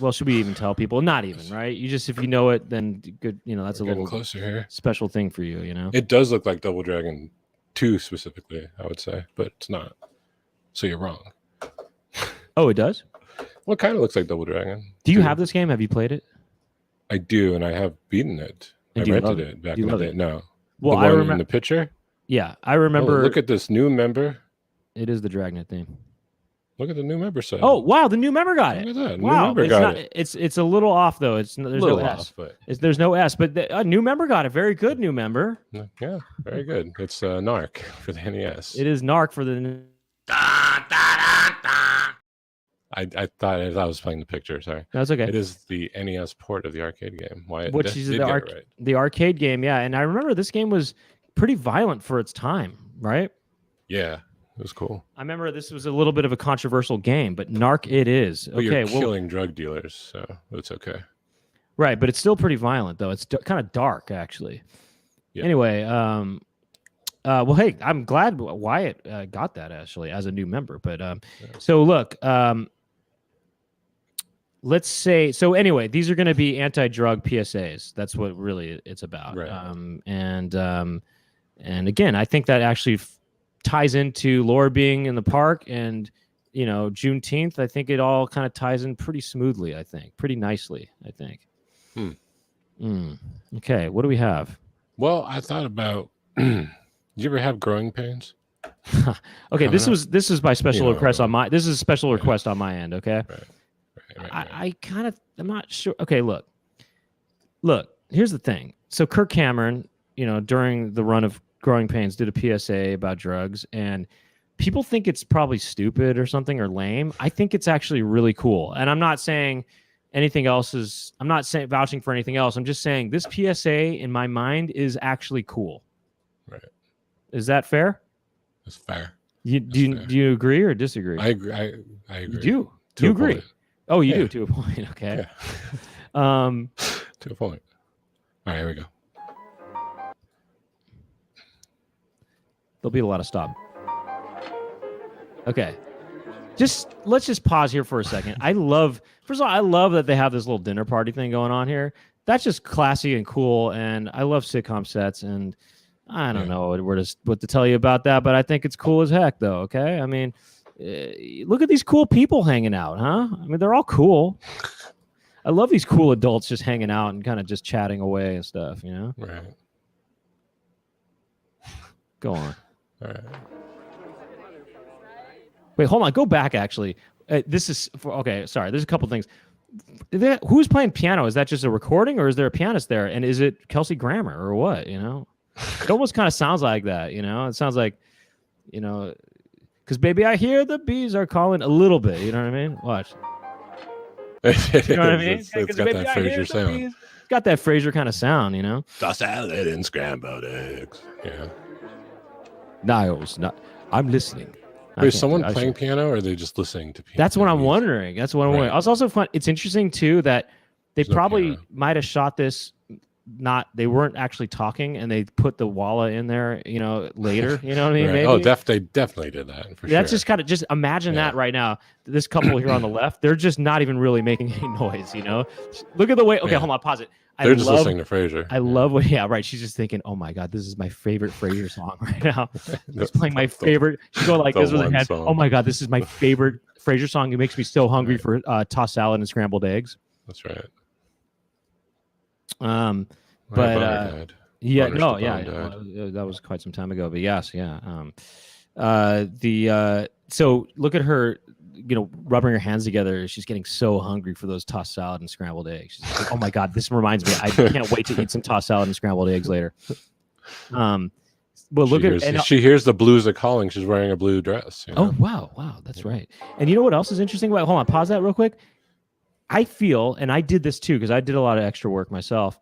well, should we even tell people? Not even, right? You just, if you know it, then good. You know, that's we're a getting little closer here. special thing for you. You know, It does look like Double Dragon 2 specifically, I would say, but it's not. So you're wrong. oh, it does. Well, it kind of looks like Double Dragon. Do you 2. have this game? Have you played it? I do, and I have beaten it. And I do you rented love it back Do you in the love day. it? No. Well, the I one in remember. the picture. Yeah, I remember. Oh, look at this new member. It is the Dragnet theme. Look at the new member set. Oh wow, the new member got look it. at that. New Wow, member it's got not. it. It's a little off though. There's A no little S. off, but There's no S, but a new member got it. Very good, new member. yeah, very good. It's Narc for the NES. It is Narc for the. I thought I was playing the picture. Sorry. That's okay. It is the NES port of the arcade game. Why? Which is did the get it right. the arcade game, yeah. And I remember this game was pretty violent for its time, right? Yeah, it was cool. I remember this was a little bit of a controversial game, but Narc it is. But Okay, you're well, killing drug dealers, so it's okay. right, but it's still pretty violent though. It's kind of dark actually. Yeah. Anyway, well, hey, I'm glad Wyatt got that actually as a new member. But so look, let's say so. Anyway, these are going to be anti-drug PSAs. That's what really it's about. Right. And again, I think that actually ties into Laura being in the park and Juneteenth. I think it all kind of ties in pretty smoothly. I think pretty nicely. I think. Okay, what do we have? Well, I thought about. Did you ever have growing pains? Okay, this is by special request on my. This is a special Yeah. request on my end. Okay. Right. I I'm not sure. Okay, look, here's the thing. So Kirk Cameron, during the run of Growing Pains did a PSA about drugs, and people think it's probably stupid or something or lame. I think it's actually really cool. And I'm not saying anything else is, I'm not saying vouching for anything else. I'm just saying this PSA in my mind is actually cool. Right. Is that fair? That's fair. Do you agree or disagree? I agree. I agree. You do. To You a agree? point. Oh, you Yeah. do to a point. Okay. Yeah. To a point. All right, here we go. There'll be a lot of stop. Okay. Let's just pause here for a second. First of all, I love that they have this little dinner party thing going on here. That's just classy and cool. And I love sitcom sets. And I don't know what to tell you about that, but I think it's cool as heck, though. Okay. I mean, look at these cool people hanging out, huh? I mean, they're all cool. I love these cool adults just hanging out and kind of just chatting away and stuff, Right. Go on. All right. Wait, hold on. Go back, actually. This is okay. Sorry, there's a couple things. Who's playing piano? Is that just a recording, or is there a pianist there? And is it Kelsey Grammer or what? It almost kind of sounds like that. It sounds like, because baby, I hear the bees are calling a little bit. You know what I mean? Watch. You know what I mean? It's got that Frasier sound. It's got that Frasier kind of sound. The salad and scrambled eggs. Yeah. Niles, I'm listening. Wait, is someone playing piano, or are they just listening to piano? That's what I'm wondering. That's what I'm wondering. It's also fun. It's interesting too that they probably might have shot this. They weren't actually talking, and they put the walla in there, later. You know what I mean? Right. Maybe? Oh, they definitely did that for sure. That's just kind of imagine that right now. This couple here on the left, they're just not even really making any noise. Look at the way. Okay, hold on, pause it. They're just listening to Frasier. I love what. Yeah, right. She's just thinking, "Oh my god, this is my favorite Frasier song right now." She's playing my favorite. She's going like this with her head. Oh my god, this is my favorite Frasier song. It makes me so hungry for tossed salad and scrambled eggs. That's right. But Boner died. yeah, Boner no, Stallone yeah, died. that was quite some time ago. But yes, yeah. So look at her, rubbing her hands together. She's getting so hungry for those tossed salad and scrambled eggs. She's like, oh my god, this reminds me. I can't wait to eat some tossed salad and scrambled eggs later. Well, She hears the blues are calling. She's wearing a blue dress. Oh wow, that's right. And you know what else is interesting? Hold on, pause that real quick. I feel, and I did this too because I did a lot of extra work myself.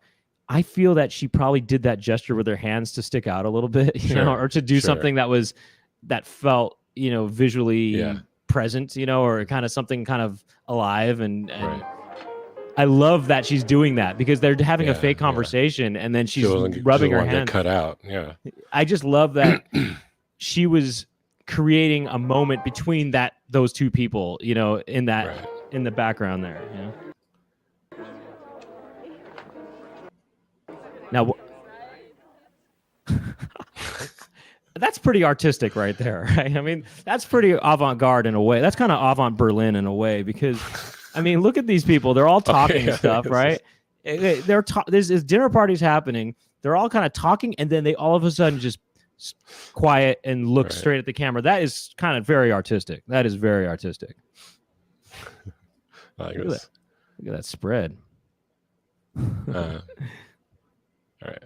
I feel that she probably did that gesture with her hands to stick out a little bit, or to do something that felt, visually present, or kind of something kind of alive. And Right. I love that she's doing that because they're having a fake conversation and then she's rubbing her hands. Get cut out. Yeah. I just love that she was creating a moment between those two people, in the background there. Now, that's pretty artistic right there, right? I mean, that's pretty avant-garde in a way. That's kind of avant Berlin in a way because, I mean, look at these people. They're all talking stuff, right? There's dinner parties happening. They're all kind of talking, and then they all of a sudden just quiet and look straight at the camera. That is kind of very artistic. That is very artistic. Look at that spread. All right.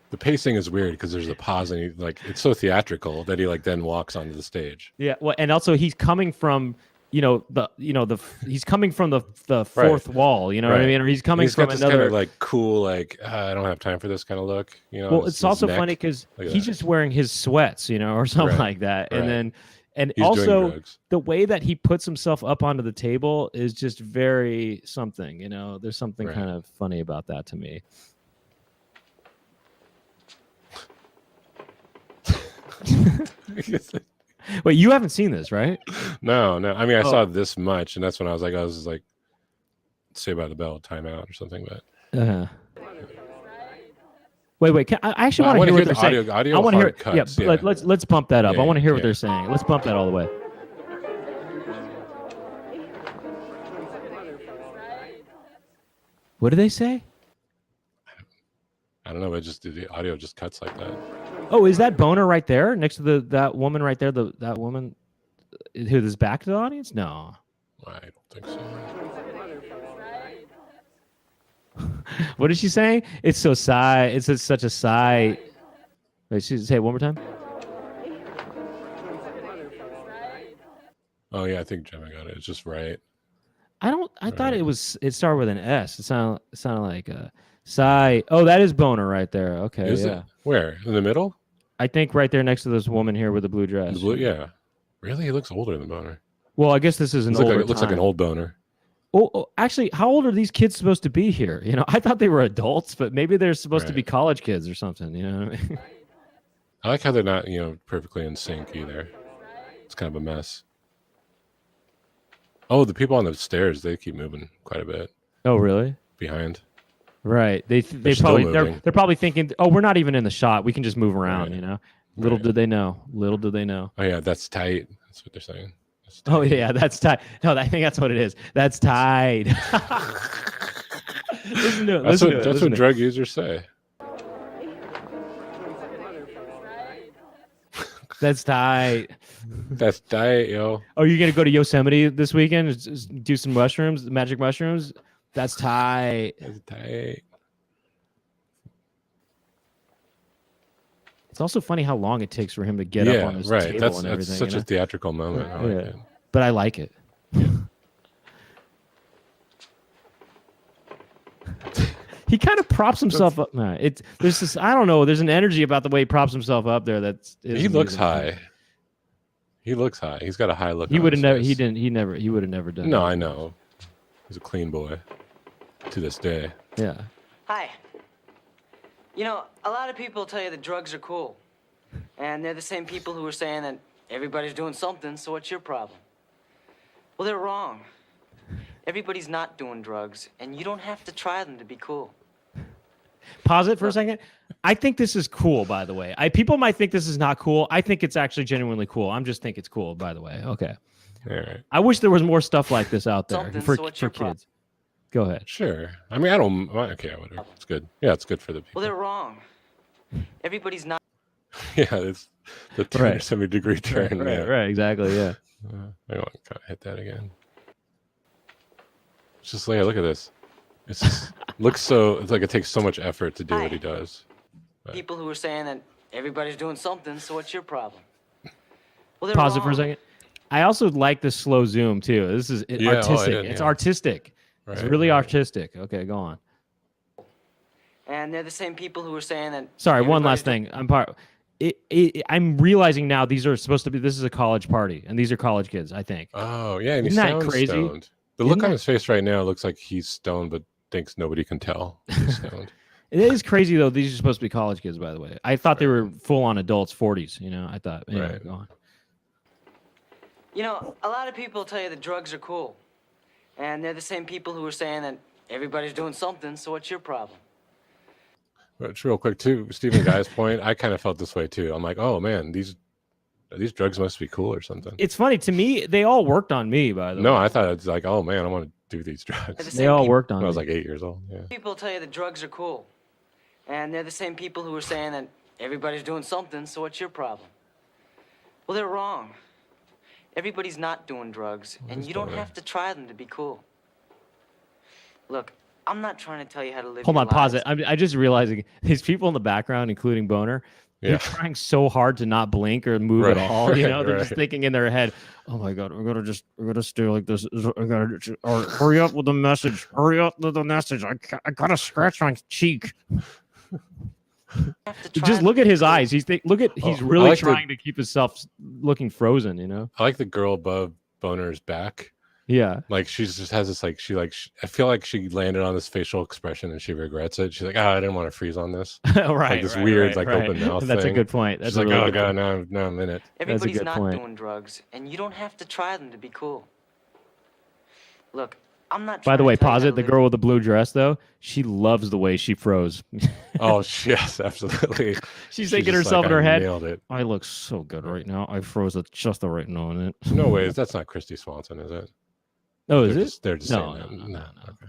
The pacing is weird because there's a pause and it's so theatrical that he then walks onto the stage. Yeah, well, and also he's coming from he's coming from the fourth wall. You know what I mean? Or he's coming from another kind of cool I don't have time for this kind of look. Well, it's also funny because he's just wearing his sweats, or something like that, and he's also the way that he puts himself up onto the table is just very something. There's something kind of funny about that to me. Wait, you haven't seen this, right? No. I mean, I saw this much, and that's when I was like, Saved by the Bell, timeout or something. But wait. I actually want to hear what they're saying. Audio I want to hear. Cuts, let's bump that up. I want to hear what they're saying. Let's bump that all the way. What do they say? I don't know. The audio just cuts like that. Oh, is that Boner right there next to that woman right there? That woman who is back to the audience? No, I don't think so. What is she saying? It's so sigh. It's such a sigh. Wait, say it one more time. Oh yeah, I think Gemma got it. It's just right. I thought it started with an S. It sounded like a sigh. Oh, that is Boner right there. Okay, is it? Where? In the middle? I think right there next to this woman here with the blue dress. The blue, yeah. Really? He looks older than Boner. Well, I guess this is an older It looks like an old Boner. Oh, actually, how old are these kids supposed to be here? I thought they were adults, but maybe they're supposed to be college kids or something. You know what I mean? I like how they're not, perfectly in sync either. It's kind of a mess. Oh, the people on the stairs, they keep moving quite a bit. Oh, really? Behind. Right. They're probably thinking, oh, we're not even in the shot. We can just move around, Little did they know. Oh yeah, that's tight. That's what they're saying. Oh yeah, that's tight. No, I think that's what it is. That's tight. Listen to it. That's what drug users say. That's tight. That's tight, yo. Oh, you're gonna go to Yosemite this weekend? Do some mushrooms, magic mushrooms? That's tight. That's tight. It's also funny how long it takes for him to get up on his table and everything. That's such a theatrical moment. I like it. But I like it. He kind of props himself up. There's this. I don't know. There's an energy about the way he props himself up there. He looks high. He looks high. He's got a high look. He would have never. He didn't. He never. He would have never done. No, that. I know. He's a clean boy to this day. Yeah. Hi. A lot of people tell you that drugs are cool. And they're the same people who are saying that everybody's doing something, so what's your problem? Well, they're wrong. Everybody's not doing drugs, and you don't have to try them to be cool. Pause it for a second. I think this is cool, by the way. People might think this is not cool. I think it's actually genuinely cool. I'm just think it's cool, by the way. Okay. All right. I wish there was more stuff like this out there Something, for so what's your kids. Go ahead. Sure. I mean, I don't. Okay, whatever. It's good. Yeah, it's good for the people. Well, they're wrong. Everybody's not. Yeah, it's the 270-degree turn. Right, exactly, yeah. I want to kind of hit that again. It's just like, look at this. It's just, looks so. It's like it takes so much effort to do what he does. But People who are saying that everybody's doing something, so what's your problem? Well, they're Pause it for a wrong. second. I also like the slow zoom too. This is Yeah, artistic. it's Artistic. It's Right, really right. artistic. Okay, go on. And they're the same people who are saying that. Sorry, one everybody's last thing. I'm realizing now these are supposed to be. This is a college party, and these are college kids. I think. Oh yeah, and he Isn't that sounds crazy? stoned. The Isn't look on that- his face right now looks like he's stoned, but thinks nobody can tell he's stoned. It is crazy though. These are supposed to be college kids, by the way. I thought they were full on adults, 40s. You know, I thought. Anyway, Right. Go on. You know, a lot of people tell you that drugs are cool. And they're the same people who are saying that everybody's doing something, so what's your problem? But it's real quick too, Stephen Guy's point. I kind of felt this way too. I'm like, oh man, these drugs must be cool or something. It's funny to me. They all worked on me, by the No, way. I thought it's like, oh man, I want to do these They're the drugs. They same all people- worked on When I was me. like 8 years old. Yeah. People tell you that drugs are cool. And they're the same people who are saying that everybody's doing something, so what's your problem? Well, they're wrong. Everybody's not doing drugs, and is you don't that? have to try them to be cool. Look, I'm not trying to tell you how to live Hold your on, pause it. lives. I just realizing these people in the background, including Boner, Yeah. they're turning so hard to not blink or move at Right, all. You right, know, they're just right. thinking in their head, "Oh my God, we're gonna stay like this. Or hurry up with the message. Hurry up with the message. I gotta scratch my cheek." You have to try Just them look to at be his cool. eyes. He's I really like the- trying to keep himself looking frozen. You know? I like the girl above Boner's back. Yeah. Like she just has this like I feel like she landed on this facial expression and she regrets it. She's like, oh, I didn't want to freeze on this. Right. this right, weird, right, like, open mouth That's a thing. good point. That's She's a like, really oh good god, point. now I'm in it. Everybody's good not point. doing drugs, and you don't have to try them to be cool. Look, I'm not. By the trying way, to tell you pause how it. to The live girl with the blue dress, though, she loves the way she froze. Oh yes, absolutely. She's She's thinking just herself like, in her I head. nailed it. I look so good right now. I froze at just the right moment. No ways. That's not Christy Swanson, is it? Oh, They're is it? just- they're just No, saying that. no. Okay.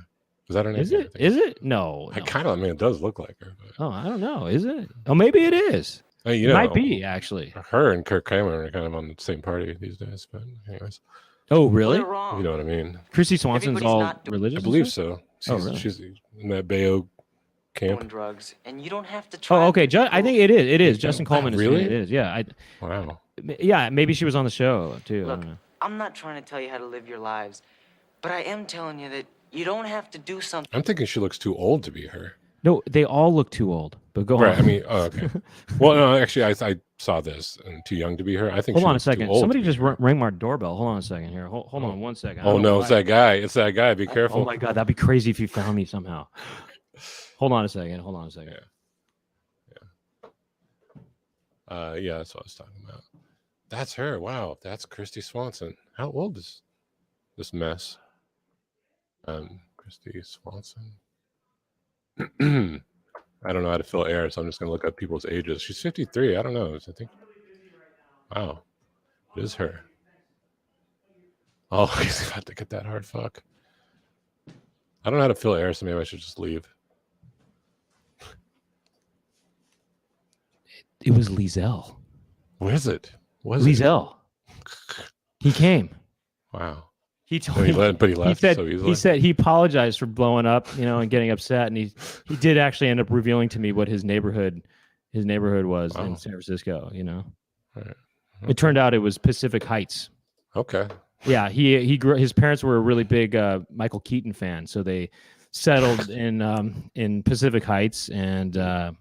Is that her name? Is Yeah, I it? think Is it? No. I no. kind of. I mean, it does look like her. But, Oh, I don't know. Is it? Oh, maybe it is. you It know, might be actually. her and Kirk Cameron are kind of on the same party these days. But anyways, Oh, Well, really? they're wrong. you know what I mean. Christy Swanson's Everybody's all not doing- religious. I and believe stuff? so. Oh, really? She's in that Bayo doing camp. drugs, and you don't have to try. Oh, them okay. to be I cool. think it is. It is. Yeah. Justin Wow, Coleman is saying really? it is. Yeah. Wow. Yeah. Maybe she was on the show too. I Look, don't know. I'm not trying to tell you how to live your lives, but I am telling you that you don't have to do something. I'm thinking she looks too old to be her. No, they all look too old. But go Right. on. I mean, oh, okay. Well, no, actually, I saw this and too young to be her. I think. Hold she on a looks too second. old to Somebody be just her. rang my doorbell. Hold on a second here. Hold on 1 second. I Oh don't know no, it's why. that guy. It's that guy. Be careful. Oh my God, that'd be crazy if you found me somehow. Hold on a second. Hold on a second. Yeah, that's what I was talking about. That's her. Wow, that's Christy Swanson. How old is this mess? Christy Swanson. I don't know how to fill air, so I'm just gonna look up people's ages. She's 53. I don't know. I think. Wow, it is her. Oh, he's about to get that hard fuck. I don't know how to fill air, so maybe I should just leave. It was Liesel. What is it? Was it? Liesel. He came. Wow. He told But he, me. but he left He said, so easily. he said he apologized for blowing up, and getting upset, and he did actually end up revealing to me what his neighborhood was in Wow. San Francisco. Right. It turned out it was Pacific Heights. Okay. Yeah, he grew. His parents were a really big Michael Keaton fan, so they settled in Pacific Heights, and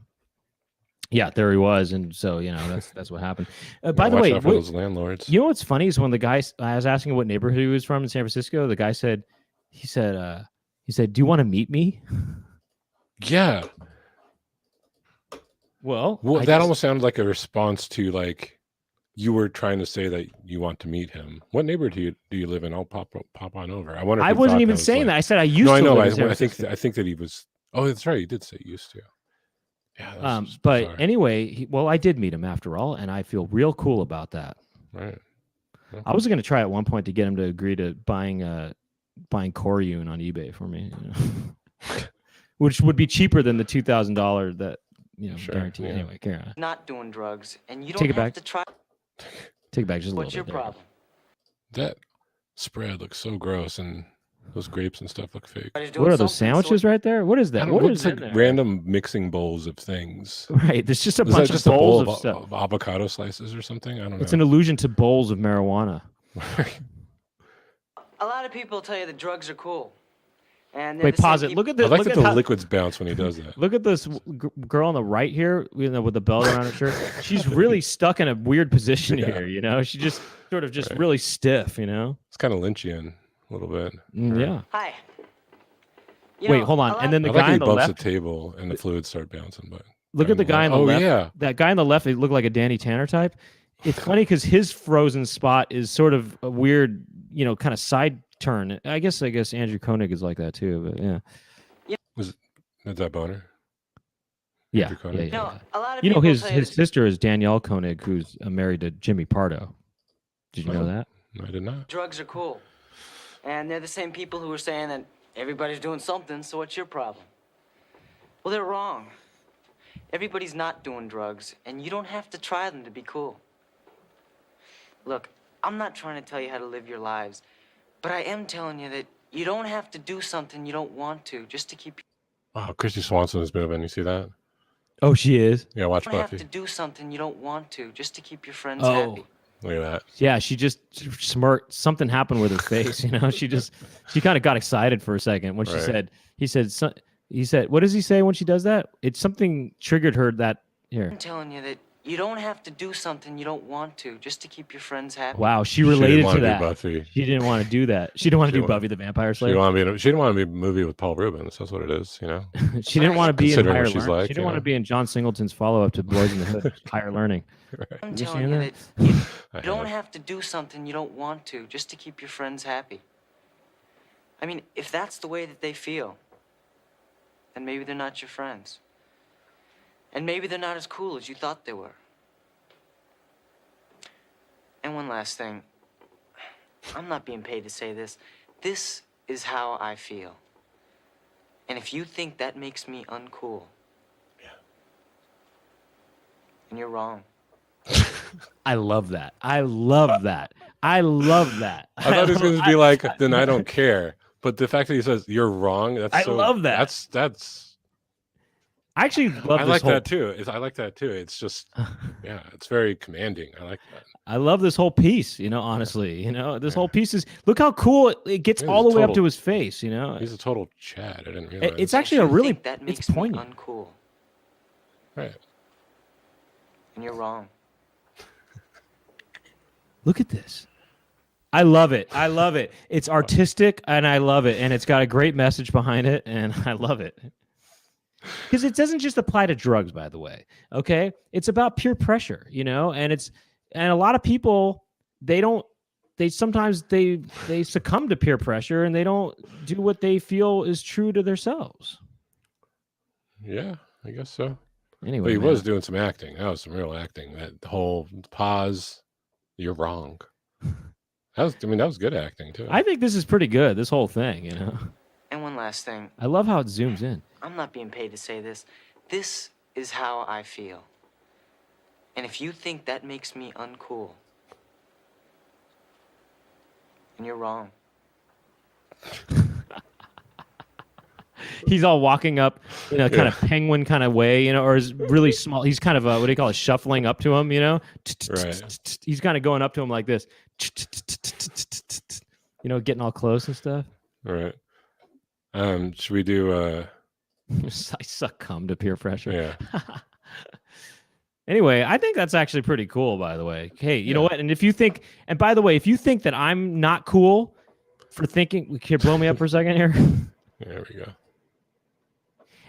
yeah, there he was, and so that's what happened. By the Watch way, out for those landlords. you know what's funny is when the guy I was asking what neighborhood he was from in San Francisco, the guy said, he said, "Do you want to meet me?" Yeah. Well, Well, I that just- almost sounded like a response to like you were trying to say that you want to meet him. What neighborhood do you live in? I'll pop on over. I wonder. If I he wasn't thought even was saying like- that. I said I used No, I to know. live in San I think Francisco. that he was. Oh, that's right. You did say you used to. Yeah. That's just But bizarre. anyway, I did meet him after all, and I feel real cool about that. Right. I was going to try at one point to get him to agree to buying Coriune on eBay for me, which would be cheaper than the $2,000 that Sure, guarantee. yeah. Anyway, carry on. Not doing drugs, and you Take don't it have back. to try. Take it back just a What's little your bit. There you go. problem? That spread looks so gross, and those grapes and stuff look fake. Everybody's doing What are those something, so sandwiches right there? What is I that? don't What know, is it's in like there? random mixing bowls of things. Right, there's just a Is that bunch just of a bowls bowl of stuff. of avocado slices or something? I don't know. It's an allusion to bowls of marijuana. A lot of people tell you that drugs are cool. And they're Wait, the same pause it. people- Look at I this. like Look that at the how, liquids bounce when he does that. look at this girl on the right here, with the belt around her shirt. She's really stuck in a weird position Yeah. here. She just sort of Right. really stiff. It's kind of Lynchian a little bit. Yeah. Hi. Wait, hold on. And then the I like guy how he on the bumps left. the table and the fluids start bouncing. But Look at the guy on the oh left. yeah, That guy on the left, it looked like a Danny Tanner type. It's funny because his frozen spot is sort of a weird, kind of side turn. I guess Andrew Koenig is like that too. But yeah. is that Boner? Yeah. Andrew Yeah, Koenig? yeah, No, yeah. a lot of people His tell you that sister is Danielle Koenig, who's married to Jimmy Pardo. Did you know Oh. that? I did not. drugs are cool. And they're the same people who are saying that everybody's doing something, so what's your problem? Well, they're wrong. Everybody's not doing drugs, and you don't have to try them to be cool. Look, I'm not trying to tell you how to live your lives, but I am telling you that you don't have to do something you don't want to just to keep. Wow, Christy Swanson is moving. You see that? Oh, she is. Yeah, watch You don't have Buffy. to do something you don't want to just to keep your friends Oh. happy. Look at that. Yeah, she just smirked. Something happened with her face. She kind of got excited for a second when Right. he said, what does he say when she does that? It's something triggered her that here. I'm telling you that you don't have to do something you don't want to just to keep your friends happy. Wow, she didn't related wanna to do that. Buffy. She didn't want to do that. She didn't want She to do didn't Buffy the Vampire She didn't Slayer. want to be. She didn't want to be a movie with Paul Rubens. That's what it is. She didn't want to be in Considering Higher what she's Learning. like, She didn't you want to know. be in John Singleton's follow-up to Boys in the Hood, Higher Learning. I'm Have you telling seen you that? that you I don't have. have to do something you don't want to just to keep your friends happy. I mean, if that's the way that they feel, then maybe they're not your friends. And maybe they're not as cool as you thought they were. And one last thing. I'm not being paid to say this. This is how I feel. And if you think that makes me uncool, then you're wrong. I love that. I love that. I love that. I thought he was going to be like, then I don't care. But the fact that he says you're wrong, that's I so, love that. That's. I actually love I this like whole that too. I like that too. It's just, yeah, it's very commanding. I like that. I love this whole piece, honestly. This whole piece is look how cool it gets It all is the way up total- to his face, He's a total Chad. I didn't realize. It's If actually you a really think that makes it's me poignant. uncool, right. and you're wrong. Look at this. I love it. I love it. It's artistic and I love it. And it's got a great message behind it. And I love it. Because it doesn't just apply to drugs, by the way. Okay. It's about peer pressure, and a lot of people, they sometimes succumb to peer pressure and they don't do what they feel is true to themselves. Yeah, I guess so. Anyway, But he man. was doing some acting. That was some real acting. That whole pause. You're wrong. That was good acting too. I think this is pretty good. This whole thing, And one last thing. I love how it zooms in. I'm not being paid to say this. This is how I feel. And if you think that makes me uncool, then you're wrong. He's all walking up in a kind of penguin kind of way, or is really small. He's kind of what do you call it, shuffling up to him, Right. He's kind of going up to him like this, getting all close and stuff. All right. Should we do? I succumb to peer pressure. Yeah. Anyway, I think that's actually pretty cool, by the way. Hey, you know what? And by the way, if you think that I'm not cool for thinking, can you blow me up for a second here? There we go.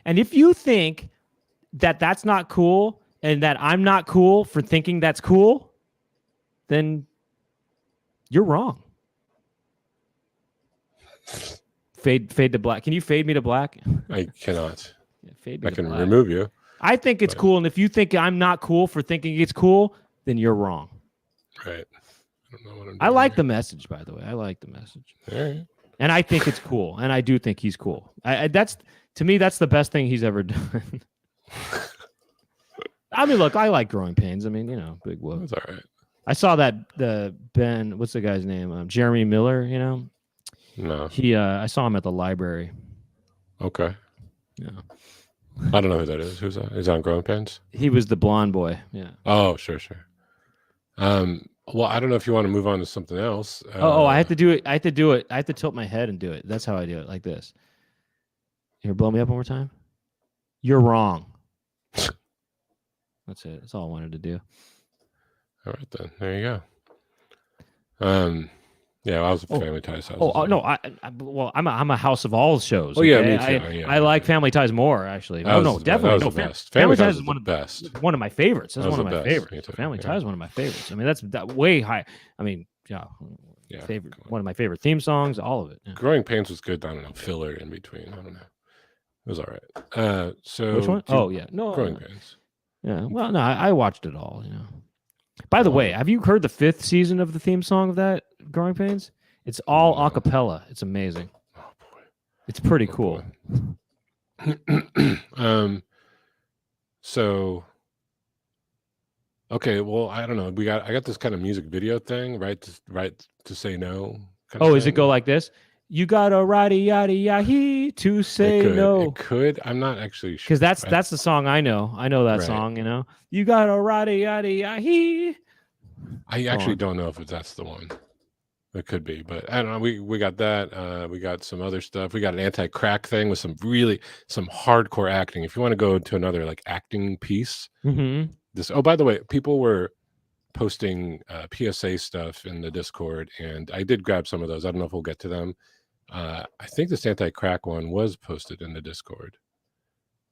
And if you think that that's not cool and that I'm not cool for thinking that's cool, then you're wrong. Fade to black. Can you fade me to black? I cannot. Yeah, fade me I to can black. remove you. I think it's cool, and if you think I'm not cool for thinking it's cool, then you're wrong. Right. don't know what I'm doing I like here. the message, by the way. I like the message. All right. And I think it's cool. And I do think he's cool. That's to me, that's the best thing he's ever done. I mean, look, I like Growing Pains. I mean, you know, big whoop. That's all right. I saw that the Ben, what's the guy's name? Jeremy Miller, you know? No. I saw him at the library. Okay. Yeah. I don't know who that is. Who's that? Is that on Growing Pains? He was the blonde boy. Yeah. Oh, sure. Well, I don't know if you want to move on to something else. I have to do it. I have to do it. I have to tilt my head and do it. That's how I do it, like this. Here, blow me up one more time. You're wrong. That's it. That's all I wanted to do. All right, then. There you go. Yeah, I was a Family Ties house. No, I'm a house of all shows. Oh, yeah, okay? me too. I like Family Ties more, actually. Definitely. That was the best. Family Ties is one the best. One of my favorites. That's That was one of the my best. favorites. Me too, Family yeah. Ties is one of my favorites. I mean, that's that way high. I mean, yeah, favorite. come on. One of my favorite theme songs. All of it. Yeah. Growing Pains was good. I don't know, filler in between. I don't know. It was all right. So Which one? Oh, yeah. No. Growing Pains. Yeah. Well, no, I watched it all. You know. By the way, have you heard the 5th season of the theme song of that Growing Pains? It's all a cappella. It's amazing. Oh boy, it's pretty cool. So okay, well, I don't know. I got this kind of music video thing, right to say no. Does it go like this? You got a righty yaddy yahi to say no. It could. I'm not actually sure. Because that's the song I know. I know that song, you know. You got a righty yaddy yahi. I actually don't know if that's the one. It could be, but I don't know. We got that. We got some other stuff. We got an anti-crack thing with some hardcore acting. If you want to go to another like acting piece, this. Oh, by the way, people were posting PSA stuff in the Discord, and I did grab some of those. I don't know if we'll get to them. I think this anti-crack one was posted in the Discord,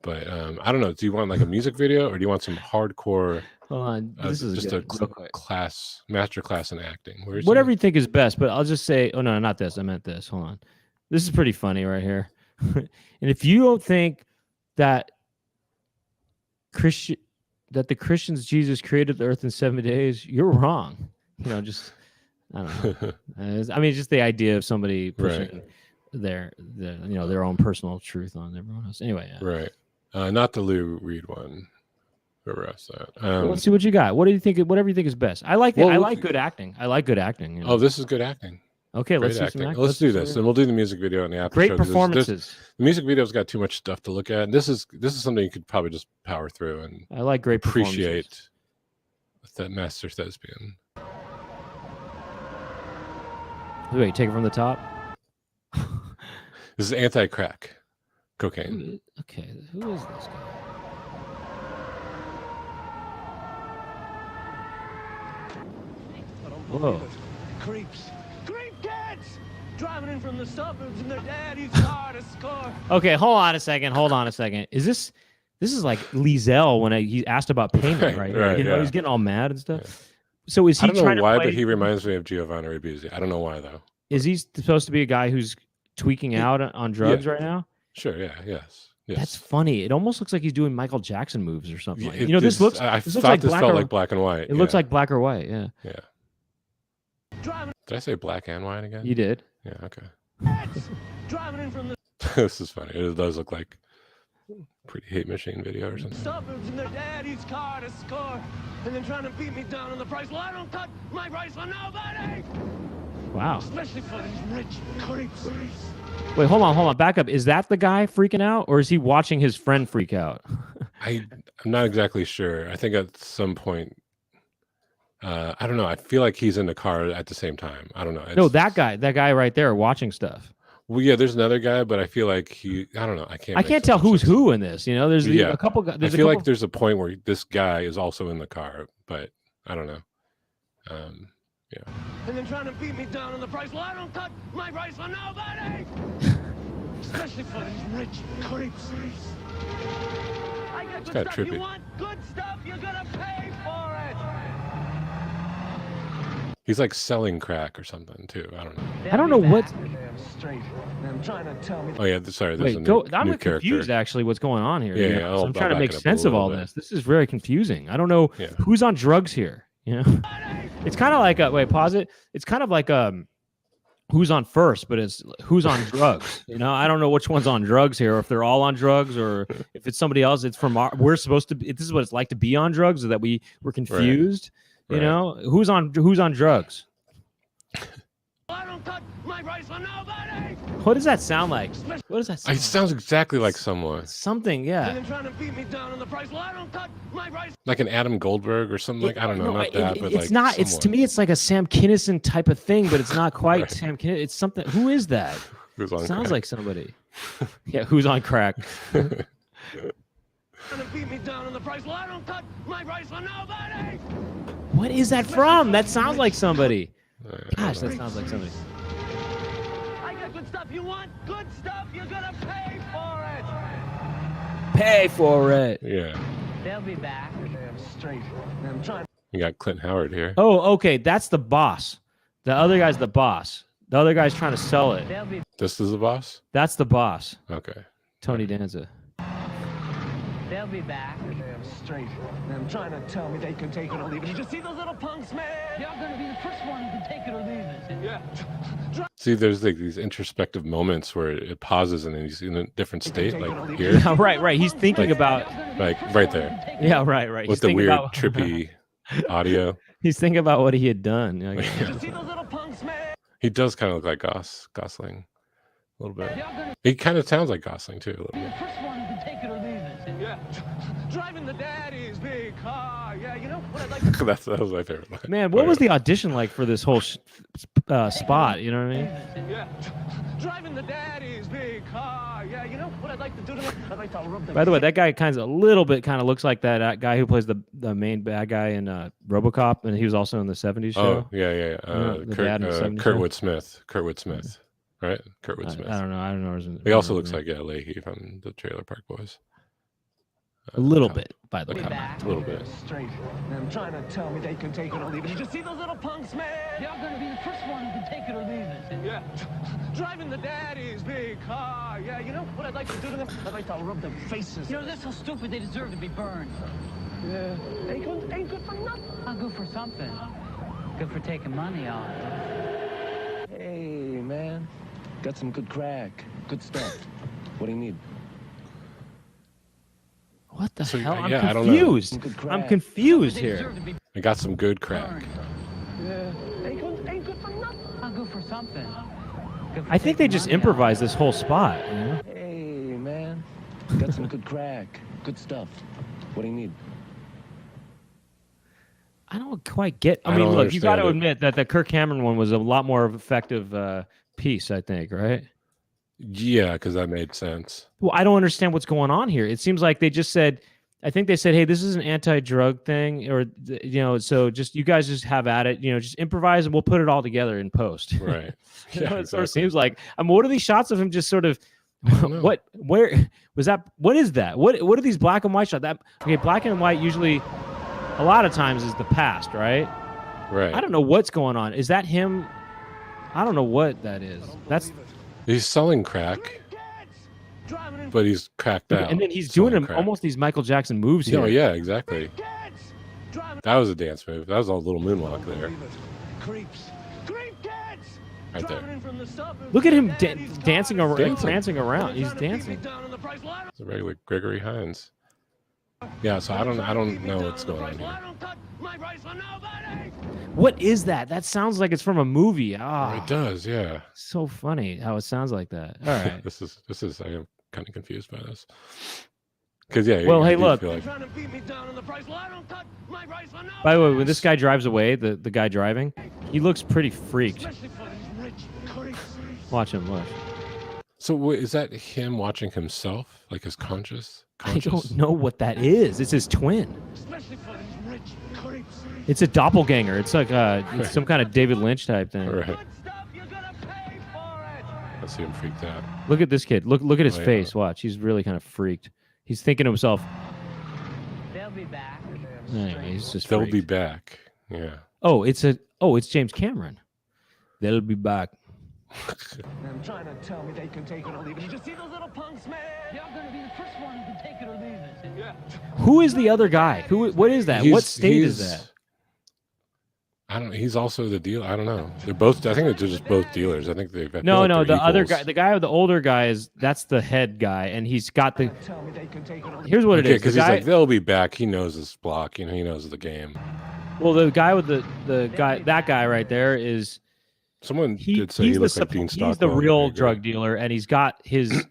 but I don't know. Do you want like a music video, or do you want some hardcore? Hold on, this is just good. a master class in acting. Whatever you think is best, but I'll just say, oh no, not this. I meant this. Hold on, this is pretty funny right here. And if you don't think that the Christians Jesus created the earth in 7 days, you're wrong. You know, just I don't know. I mean, just the idea of somebody pushing their own personal truth on everyone else. Anyway, yeah. Right. Not the Lou Reed one. Let's see what you got. What do you think? Whatever you think is best. I like I like good acting. I like good acting. You know? Oh, this is good acting. Okay, Great let's acting. do some acting. Let's do this, and we'll do the music video and the after Great show. Performances. The music video's got too much stuff to look at. This is something you could probably just power through and I like great appreciate that master thespian. Wait, take it from the top. This is anti-crack cocaine. Okay, who is this guy? Whoa. Creeps. Creep kids! Driving in from the suburbs in their daddy's car to score. Okay, hold on a second. This is like Liesel when he asked about payment, right? Right, you know, yeah. he's getting all mad and stuff. Yeah. So is he I don't trying know why, to play, but he reminds me of Giovanni Ribisi. I don't know why though. Is he supposed to be a guy who's tweaking out on drugs right now? Sure, yeah, yes. That's funny. It almost looks like he's doing Michael Jackson moves or something. Yeah, This looks. I this looks thought like this black felt or, like black and white. It looks like black or white. Yeah. Yeah. Did I say black and white again? You did. Yeah. Okay. Driving in from the This is funny. It does look like pretty hate machine video or something. suburbs in their daddy's car to score, and then trying to beat me down on the price. Well, I don't cut my price for nobody, Wow. especially for these rich creeps. Wait, hold on. Back up. Is that the guy freaking out, or is he watching his friend freak out? I'm not exactly sure. I think at some point, I don't know. I feel like he's in the car at the same time. I don't know. No, that guy right there watching stuff. Well, yeah, there's another guy, but I feel like I don't know. I can't tell who's who in this. You know, there's a couple guys. I feel like there's a point where this guy is also in the car, but I don't know. Yeah. And then trying to beat me down on the price. Well, I don't cut my price for nobody, especially for these rich creeps. I got good kinda stuff. trippy. You want good stuff? You're gonna pay for it. He's like selling crack or something too. I don't know. I don't know what. Damn straight. I'm trying to tell me. Oh yeah, sorry. There's Wait, a go. new I'm character. confused actually. What's going on here? Yeah, you know? yeah, So I'm I'll trying to back make it up a sense of little all bit. this. This is very confusing. I don't know who's on drugs here. You know. It's kind of like wait, pause it. It's kind of like who's on first, but it's who's on drugs. You know, I don't know which one's on drugs here, or if they're all on drugs, or if it's somebody else. It's from we're supposed to be. This is what it's like to be on drugs, or that we're confused. Right. You know, who's on drugs? I don't touch my rice for nobody. What does that sound like? What does that sound It sounds exactly like someone, Something, yeah. They're trying to beat me down on the price. Well, I don't touch my rice. like an Adam Goldberg or something. Like I don't know, not that, but it's like not. It's to someone me, it's like a Sam Kinison type of thing, but it's not quite Right. Sam Kinison. It's something. Who is that? who's on Sounds crack. like somebody. Yeah, who's on crack? Trying to beat me down on the price. Well, I don't touch my rice for nobody. What is that from? That sounds like somebody. I don't Gosh, know. that sounds like somebody. I got good stuff. You want good stuff? You're gonna pay for it. Pay for it. Yeah, They'll be back. Damn straight. I'm trying. you got Clint Howard here. Oh, okay. That's the boss. The other guy's the boss. The other guy's trying to sell it. They'll be This is the boss. That's the boss. Okay. Tony Danza. they'll be back. Damn straight. I'm trying to tell me they can take it or leave it. You just see those little punks, man? You're gonna be the first one who can take it or leave it. Yeah. See, there's like these introspective moments where it pauses and then he's in a different state, like here, Yeah, right. He's thinking about. like right there, Yeah, right. with He's the thinking weird about, trippy audio. He's thinking about what he had done. Like, You just see those little punks, man? He does kind of look like Gosling, a little bit. You're gonna He kind of sounds like Gosling too, a little be bit. the first one who can take it or leave it. Yeah. Driving the daddy's big car. Yeah, you know what I'd like to That was my favorite line. man, what was the audition like for this whole spot? You know what I mean? Yeah. Driving the daddy's big car. Yeah, you know what I'd like to do to them? I'd like to rub them. By the way, that guy kind of a little bit kind of looks like that guy who plays the main bad guy in RoboCop, and he was also in the '70s show. Oh yeah. the dad in the 70s show? Kurtwood Smith, right? Kurtwood Smith. I don't know. He also looks like Leahy from the Trailer Park Boys. a little bit, by the Look way. how- a little bit. Straight. I'm trying to tell me they can take it or leave it. You just see those little punks, man? You're gonna be the first one who can take it or leave it. Yeah. Driving the daddy's big car. Yeah, you know what I'd like to do to them? I'd like to rub their faces. You know, they're so stupid they deserve to be burned. Yeah. Ain't good for nothing. Not good for something. Good for taking money off. Hey, man. Got some good crack. Good stuff. What do you need? What the So, hell? I'm yeah, I don't know. confused. Some good I'm crack. confused They here. deserve to be I got some good crack. burned. Yeah. Ain't good for nothing. Not good for something. Good for I think they taking just money off. improvised this whole spot. You know? Hey, man. Got some good crack. Good stuff. What do you need? I don't quite get. I I mean, don't look, you got to understand admit that the Kirk Cameron one was a lot more of effective piece. I think, right? Yeah, because that made sense. Well, I don't understand what's going on here. It seems like they just said, I think they said, hey, this is an anti-drug thing, or so just you guys just have at it, just improvise and we'll put it all together in post. Right. You know, Yeah, it sort of exactly. seems like. I mean, what are these shots of him just sort of? don't know. Where was that? What is that? What are these black and white shots? Black and white usually, a lot of times is the past, right? Right. I don't know what's going on. Is that him? I don't know what that is. That's He's selling crack, Driving in but he's cracked out. and then he's doing selling him crack. almost these Michael Jackson moves here. Oh yeah, exactly. cats. Driving That was a dance move. That was a little moonwalk there, Creeps. Creep cats. right Driving there. in from the suburbs. Look at him Daddy's dancing car. around, Dancing. prancing around. They're He's trying to beat me dancing. down on the price. Well, I don't- It's a regular Gregory Hines. Yeah, so I don't know what's going on Well, I here. don't touch my rice for nobody. What is that? That sounds like it's from a movie. Ah, It does, yeah. so funny how it sounds like that. All right. this is. I am kind of confused by this. Because yeah. Well, I hey, do look. feel They're like- trying to beat me down on the price. Well, I don't touch my rice for nobody. By the way, when this guy drives away, the guy driving, he looks pretty freaked. Especially for these rich creeps. Watch him. Look. So wait, is that him watching himself, like his conscious? I don't know what that is. It's his twin. Especially for these rich creeps. It's a doppelganger. It's like it's some kind of David Lynch type thing. Right. Good stuff. You're gonna pay for it. I see him freaked out. Look at this kid. Look at his Oh, yeah. face. Watch. He's really kind of freaked. He's thinking to himself, They'll be back. anyway, he's just They'll freaked. be back. Yeah. It's James Cameron. They'll be back. I'm trying to tell me they can take it or leave it. You just see those little punks, man? You're gonna be the first one who can take it or leave it. Yeah. Who is the other guy? What is that? What He's- state is he's- that? I don't. He's also the dealer. I don't know. They're both. I think they're just both dealers. I think they've. I feel No, like no, they're the other equals. guy, the guy, the older guy that's the head guy, and he's got the. Tell me they can take it on. Here's what it Okay, is. The because he's guy, like they'll be back. He knows his block. You know, he knows the game. well, the guy with the guy, that guy right there is Someone did say he's he the looks like Dean Stockwell. he's the I real agree. drug dealer, and he's got his.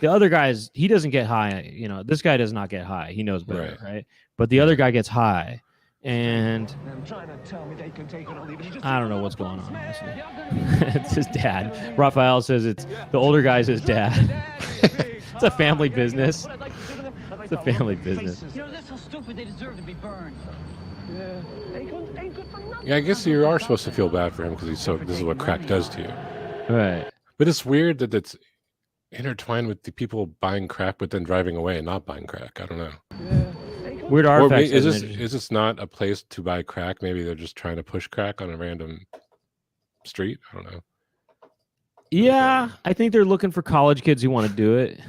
The other guy's he doesn't get high. You know, this guy does not get high. He knows better, right? But the other guy gets high, and Them trying to tell me they can take it or leave it. You just I don't know take it what's on going the on. price, man. Honestly. It's his dad. Raphael says it's the older guy's his dad. It's a family business. It's a family business. You know, they're so stupid they deserve to be burned. Yeah. Ain't good for nothing. Yeah, I guess you are supposed to feel bad for him because he's so. This is what crack does to you. Right. But it's weird that it's intertwined with the people buying crack but then driving away and not buying crack. I don't know. Weird Or artifacts. is this not a place to buy crack? Maybe they're just trying to push crack on a random street. I don't know. Yeah, I think they're looking for college kids who want to do it.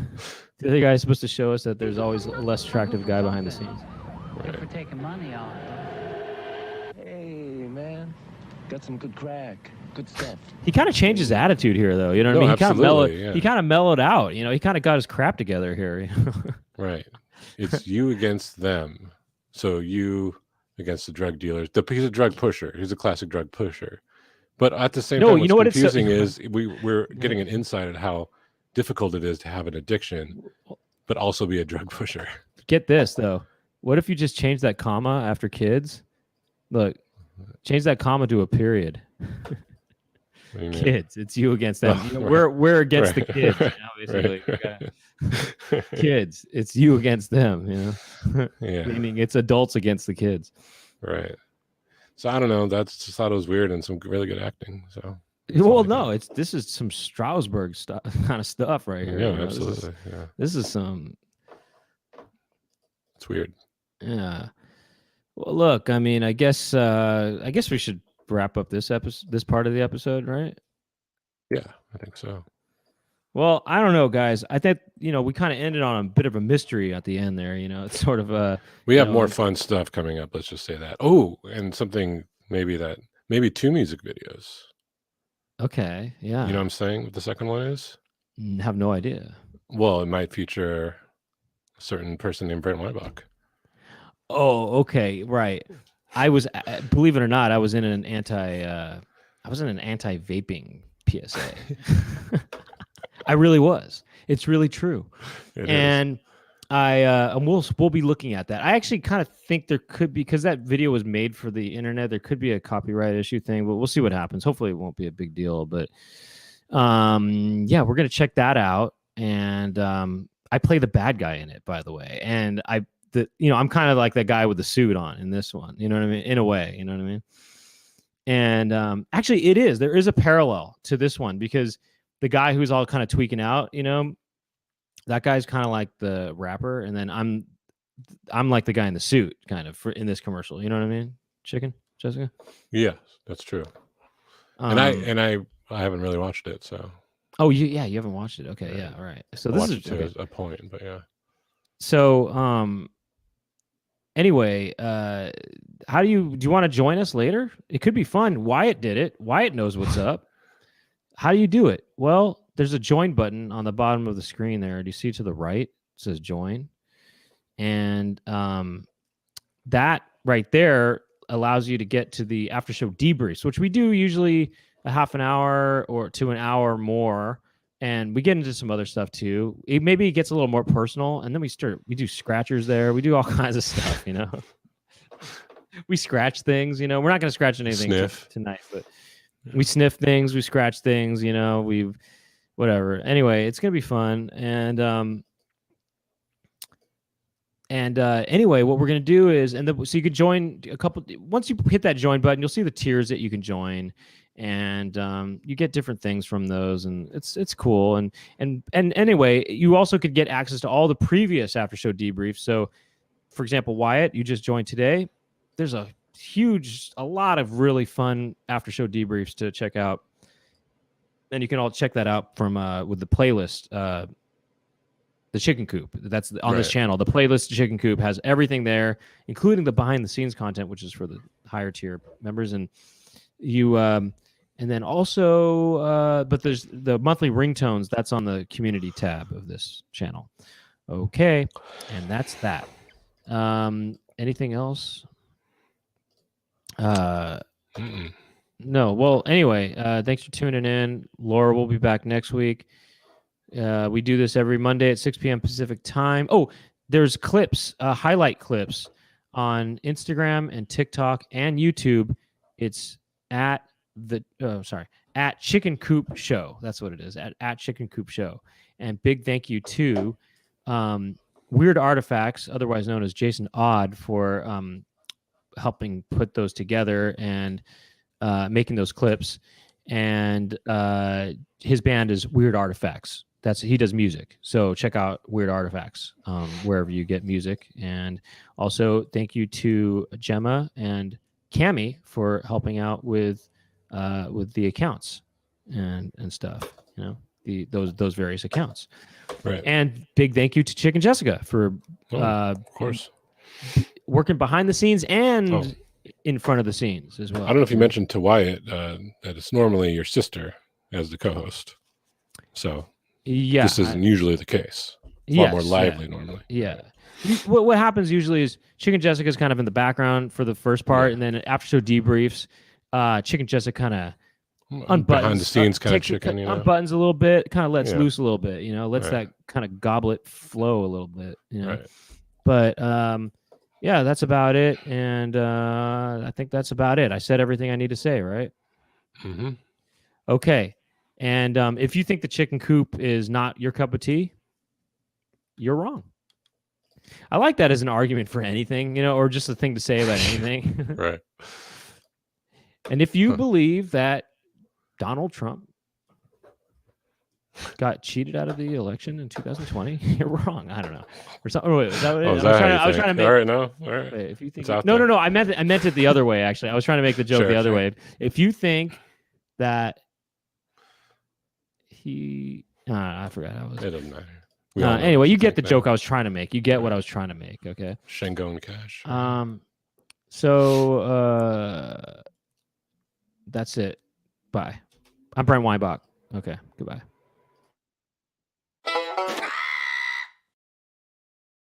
The other guy's supposed to show us that there's always a less attractive guy behind the scenes. If we're taking money on it. Hey, man. Got some good crack. Good stuff. He kind of changed his attitude here, though. You know what No, I mean? He kind of mellowed. absolutely, yeah. He kind of mellowed out. You know, he kind of got his crap together here. You know? Right. It's you against them. So you against the drug dealers. He's a drug pusher. He's a classic drug pusher. But at the same No, time, you what's know what it's so- confusing is we're getting an insight at how difficult it is to have an addiction, but also be a drug pusher. Get this though. What if you just change that comma after kids? Look, change that comma to a period. What do you mean? Kids, it's you against them. Oh, You know, right. we're against Right. the kids. You know, basically. Right. Kids, it's you against them. You know, Yeah. meaning it's adults against the kids. Right. So I don't know. That's just thought it was weird and some really good acting. So Well, like no, this is some Strasbourg stuff, kind of stuff right here. yeah, you know? absolutely. Yeah. This is some, It's weird. yeah. Well, look, I mean, I guess we should wrap up this episode, this part of the episode, right? Yeah, I think so. Well, I don't know, guys. I think we kind of ended on a bit of a mystery at the end there. You know, it's sort of We you have know, more fun stuff coming up. Let's just say that. Oh, and something maybe 2 music videos. okay, yeah. You know what I'm saying? What the second one is? Have no idea. Well, it might feature a certain person named Brent Weinbach. Oh, okay, right. I was, believe it or not, I was in an anti-vaping PSA. I really was. It's really true. It is. And and we'll be looking at that. I actually kind of think there could be, because that video was made for the internet, there could be a copyright issue thing, but we'll see what happens. Hopefully it won't be a big deal, but yeah, we're gonna check that out. And I play the bad guy in it, by the way. And I'm kind of like that guy with the suit on in this one. You know what I mean? In a way, you know what I mean? And actually there is a parallel to this one, because the guy who's all kind of tweaking out, that guy's kind of like the rapper, and then I'm like the guy in the suit, kind of, in this commercial. You know what I mean? Chicken, Jessica. Yeah, that's true. And I haven't really watched it, so Oh, you haven't watched it. Okay, yeah, all right. So I this watched is it to okay. a point, but yeah. So anyway, how do you want to join us later? It could be fun. Wyatt did it. Wyatt knows what's up. How do you do it? Well, there's a join button on the bottom of the screen there. Do you see to the right? It says join. And that right there allows you to get to the after show debriefs, which we do usually a half an hour or to an hour more. And we get into some other stuff too. Maybe it gets a little more personal. And then we do scratchers there. We do all kinds of stuff, We scratch things, we're not going to scratch anything tonight, but we sniff things, we scratch things, we've whatever. Anyway, it's going to be fun. And anyway, what we're going to do is, so you could join once you hit that join button, you'll see the tiers that you can join. And you get different things from those, and it's cool. And anyway, you also could get access to all the previous after show debriefs. So, for example, Wyatt, you just joined today. There's a lot of really fun after show debriefs to check out, and you can all check that out from with the playlist, the Chicken Coop. That's on this channel. The playlist Chicken Coop has everything there, including the behind the scenes content, which is for the higher tier members. And And then also, but there's the monthly ringtones. That's on the community tab of this channel. Okay, and that's that. Anything else? Mm-mm. No. Well, anyway, thanks for tuning in. Laura will be back next week. We do this every Monday at 6 p.m. Pacific time. Oh, there's clips, highlight clips on Instagram and TikTok and YouTube. It's at Chicken Coop Show. That's what it is. At Chicken Coop Show. And big thank you to Weird Artifacts, otherwise known as Jason Odd, for helping put those together and making those clips. And his band is Weird Artifacts. He does music. So check out Weird Artifacts wherever you get music. And also thank you to Gemma and Cami for helping out with the accounts and stuff. Those various accounts. Right. And big thank you to Chicken Jessica for of course working behind the scenes and in front of the scenes as well. I don't know if you mentioned to Wyatt that it's normally your sister as the co-host. So this isn't usually the case. It's a lot more lively normally. Yeah. What happens usually is Chicken Jessica's kind of in the background for the first part, and then after show debriefs, Chicken Jessica kind of unbuttons behind the scenes kind of chicken, unbuttons a little bit, kind of lets loose a little bit, lets Right. that kind of goblet flow a little bit, Right. But yeah, that's about it, and I think that's about it. I said everything I need to say, right? Mm-hmm. Okay, and if you think the Chicken Coop is not your cup of tea, you're wrong. I like that as an argument for anything, or just a thing to say about anything. Right. And if you believe that Donald Trump got cheated out of the election in 2020, you're wrong. I don't know. Or something. Oh, wait, was that what it is? I was trying to make. All right, no. All right. Wait, if you think It's out no, there. I meant it the other way. Actually, I was trying to make the joke the other way. If you think that I forgot how it was. It doesn't matter. We all know Anyway, what you get think the now. joke I was trying to make. You get what I was trying to make. Okay. Shango and Cash. So that's it. Bye. I'm Brent Weinbach. Okay. Goodbye.